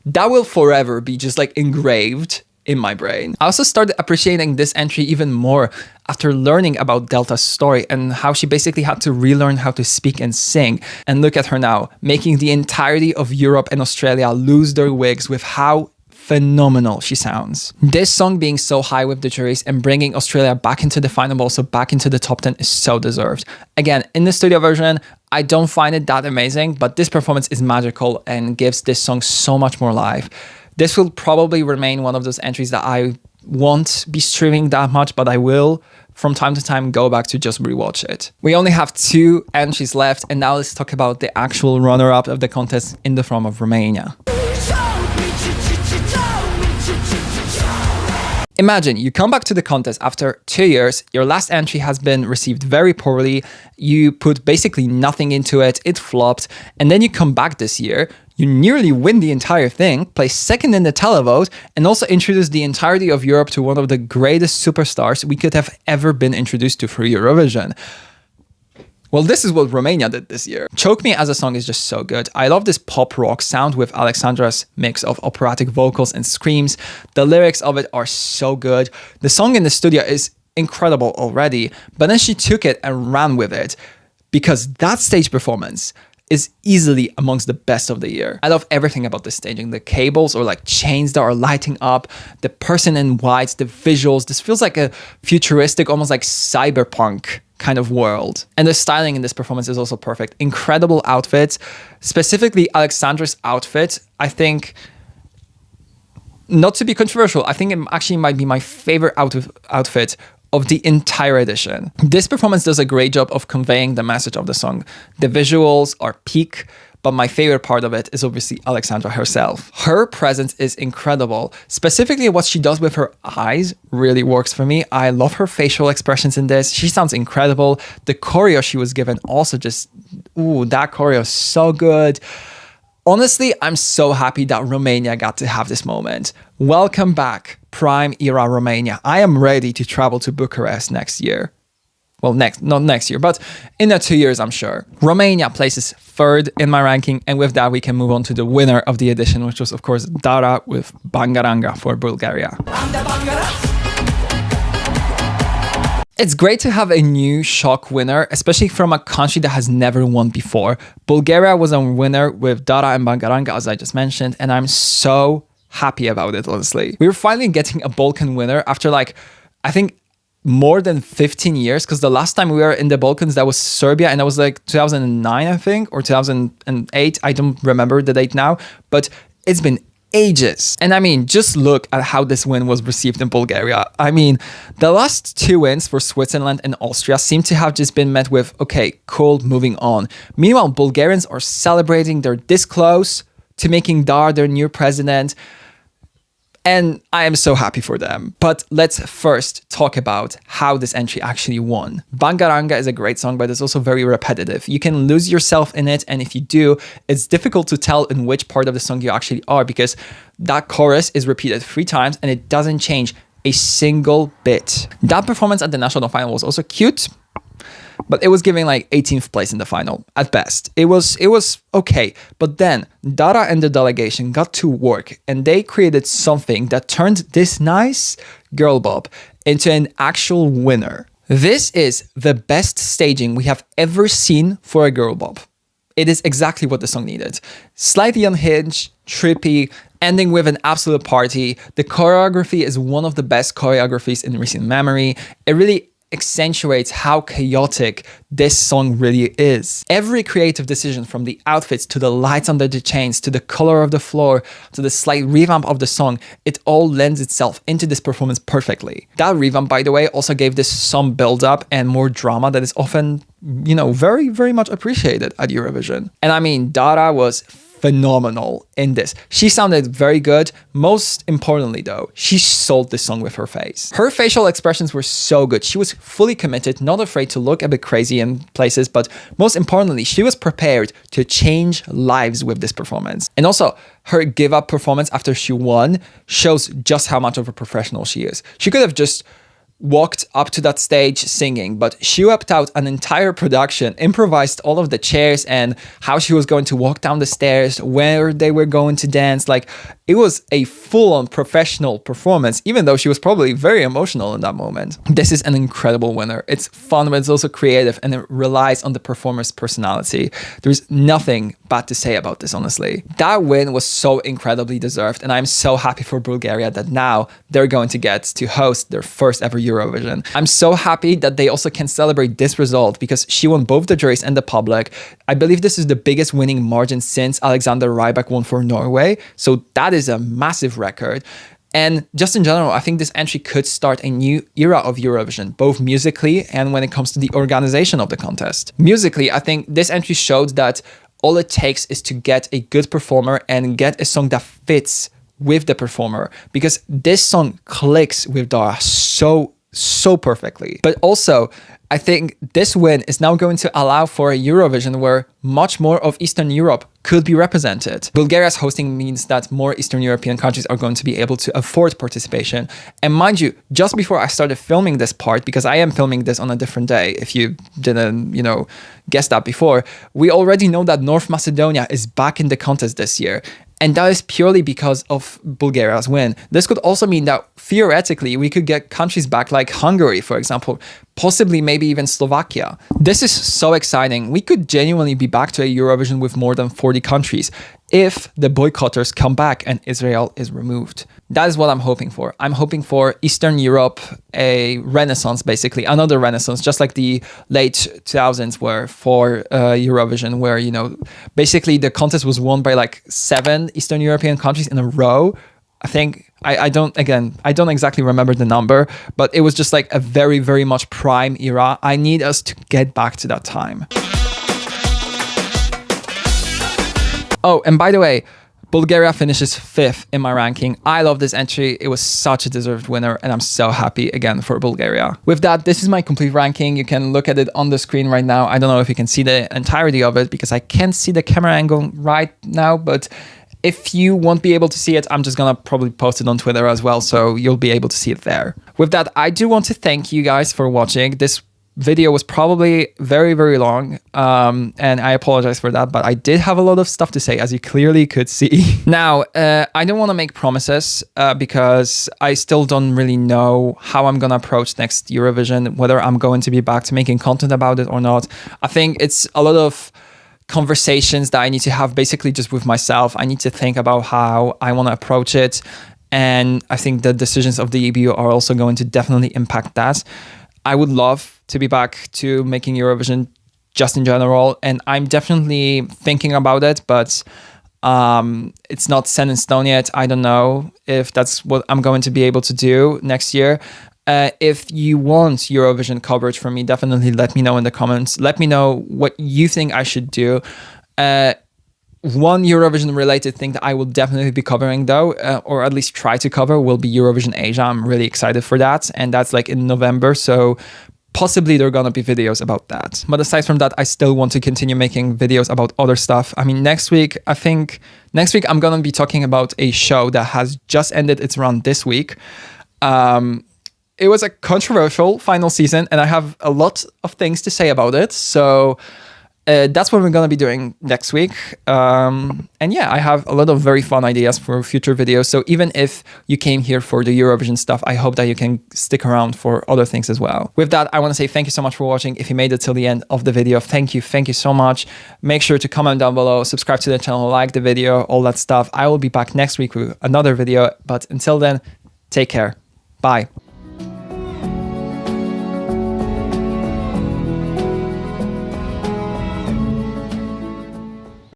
that will forever be just like engraved in my brain. I also started appreciating this entry even more after learning about Delta's story and how she basically had to relearn how to speak and sing. And look at her now, making the entirety of Europe and Australia lose their wigs with how phenomenal she sounds. This song being so high with the juries and bringing Australia back into the final, but also back into the top 10 is so deserved. Again, in the studio version, I don't find it that amazing, but this performance is magical and gives this song so much more life. This will probably remain one of those entries that I won't be streaming that much, but I will from time to time go back to just rewatch it. We only have 2 entries left, and now let's talk about the actual runner-up of the contest in the form of Romania. Imagine you come back to the contest after 2 years, your last entry has been received very poorly, you put basically nothing into it, it flopped, and then you come back this year, you nearly win the entire thing, place second in the televote, and also introduce the entirety of Europe to one of the greatest superstars we could have ever been introduced to for Eurovision. Well, this is what Romania did this year. Choke Me as a song is just so good. I love this pop rock sound with Alexandra's mix of operatic vocals and screams. The lyrics of it are so good. The song in the studio is incredible already, but then she took it and ran with it because that stage performance is easily amongst the best of the year. I love everything about the staging. The cables or like chains that are lighting up, the person in white, the visuals. This feels like a futuristic, almost like cyberpunk kind of world. And the styling in this performance is also perfect. Incredible outfits, specifically Alexandra's outfit. I think, not to be controversial, I think it actually might be my favorite outfit of the entire edition. This performance does a great job of conveying the message of the song. The visuals are peak, but my favorite part of it is obviously Alexandra herself. Her presence is incredible. Specifically, what she does with her eyes really works for me. I love her facial expressions in this. She sounds incredible. The choreo she was given also just, ooh, that choreo is so good. Honestly, I'm so happy that Romania got to have this moment. Welcome back, Prime Era Romania. I am ready to travel to Bucharest next year. Well, not next year, but in 2 years, I'm sure. Romania places third in my ranking, and with that, we can move on to the winner of the edition, which was, of course, Dara with Bangaranga for Bulgaria. It's great to have a new shock winner, especially from a country that has never won before. Bulgaria was a winner with Dara and Bangaranga, as I just mentioned, and I'm so happy about it, honestly. We were finally getting a Balkan winner after I think more than 15 years, because the last time we were in the Balkans, that was Serbia, and that was 2009, I think, or 2008. I don't remember the date now, but it's been ages. And I mean, just look at how this win was received in Bulgaria. I mean, the last 2 wins for Switzerland and Austria seem to have just been met with, okay, cool, moving on. Meanwhile, Bulgarians are celebrating. They're this close to making Dar their new president. And I am so happy for them. But let's first talk about how this entry actually won. Bangaranga is a great song, but it's also very repetitive. You can lose yourself in it, and if you do, it's difficult to tell in which part of the song you actually are, because that chorus is repeated 3 times and it doesn't change a single bit. That performance at the national final was also cute, but it was giving 18th place in the final at best. It was okay. But then Dara and the delegation got to work, and they created something that turned this nice girl bob into an actual winner. This is the best staging we have ever seen for a girl bob. It is exactly what the song needed. Slightly unhinged, trippy, ending with an absolute party. The choreography is one of the best choreographies in recent memory. It really accentuates how chaotic this song really is. Every creative decision, from the outfits to the lights under the chains to the color of the floor to the slight revamp of the song, it all lends itself into this performance perfectly. That revamp, by the way, also gave this some build-up and more drama that is often, very, very much appreciated at Eurovision. And I mean, Dara was phenomenal in this. She sounded very good. Most importantly, though, she sold this song with her face. Her facial expressions were so good. She was fully committed, not afraid to look a bit crazy in places, but most importantly, she was prepared to change lives with this performance. And also, her give-up performance after she won shows just how much of a professional she is. She could have just walked up to that stage singing, but she whipped out an entire production, improvised all of the chairs and how she was going to walk down the stairs, where they were going to dance. It was a full-on professional performance, even though she was probably very emotional in that moment. This is an incredible winner. It's fun, but it's also creative, and it relies on the performer's personality. There's nothing bad to say about this, honestly. That win was so incredibly deserved, and I'm so happy for Bulgaria that now they're going to get to host their first ever Eurovision. I'm so happy that they also can celebrate this result, because she won both the juries and the public. I believe this is the biggest winning margin since Alexander Rybak won for Norway, so that is a massive record. And just in general, I think this entry could start a new era of Eurovision, both musically and when it comes to the organization of the contest. Musically, I think this entry showed that all it takes is to get a good performer and get a song that fits with the performer, because this song clicks with Dara so so perfectly. But also, I think this win is now going to allow for a Eurovision where much more of Eastern Europe could be represented. Bulgaria's hosting means that more Eastern European countries are going to be able to afford participation. And mind you, just before I started filming this part, because I am filming this on a different day, if you didn't, guess that before, we already know that North Macedonia is back in the contest this year. And that is purely because of Bulgaria's win. This could also mean that theoretically we could get countries back like Hungary, for example, possibly maybe even Slovakia. This is so exciting. We could genuinely be back to a Eurovision with more than 40 countries if the boycotters come back and Israel is removed. That is what I'm hoping for. I'm hoping for Eastern Europe, a renaissance, basically, another renaissance, just like the late 2000s were for Eurovision, where, basically the contest was won by like 7 Eastern European countries in a row. I think, I don't exactly remember the number, but it was just like a very, very much prime era. I need us to get back to that time. Oh, and by the way, Bulgaria finishes 5th in my ranking. I love this entry. It was such a deserved winner, and I'm so happy again for Bulgaria. With that, this is my complete ranking. You can look at it on the screen right now. I don't know if you can see the entirety of it because I can't see the camera angle right now, but if you won't be able to see it, I'm just gonna probably post it on Twitter as well, so you'll be able to see it there. With that, I do want to thank you guys for watching. This video was probably very, very long, and I apologize for that, but I did have a lot of stuff to say, as you clearly could see. Now, I don't want to make promises because I still don't really know how I'm gonna approach next Eurovision, whether I'm going to be back to making content about it or not. I think it's a lot of conversations that I need to have basically just with myself. I need to think about how I want to approach it, and I think the decisions of the EBU are also going to definitely impact that. I would love to be back to making Eurovision just in general, and I'm definitely thinking about it, but it's not set in stone yet. I don't know if that's what I'm going to be able to do next year. If you want Eurovision coverage from me, definitely let me know in the comments. Let me know what you think I should do. One Eurovision related thing that I will definitely be covering though, or at least try to cover, will be Eurovision Asia. I'm really excited for that. And that's like in November. So possibly there are going to be videos about that. But aside from that, I still want to continue making videos about other stuff. I mean, next week I'm going to be talking about a show that has just ended its run this week. It was a controversial final season, and I have a lot of things to say about it. So that's what we're going to be doing next week. And yeah, I have a lot of very fun ideas for future videos. So even if you came here for the Eurovision stuff, I hope that you can stick around for other things as well. With that, I want to say thank you so much for watching. If you made it till the end of the video, thank you so much. Make sure to comment down below, subscribe to the channel, like the video, all that stuff. I will be back next week with another video. But until then, take care. Bye.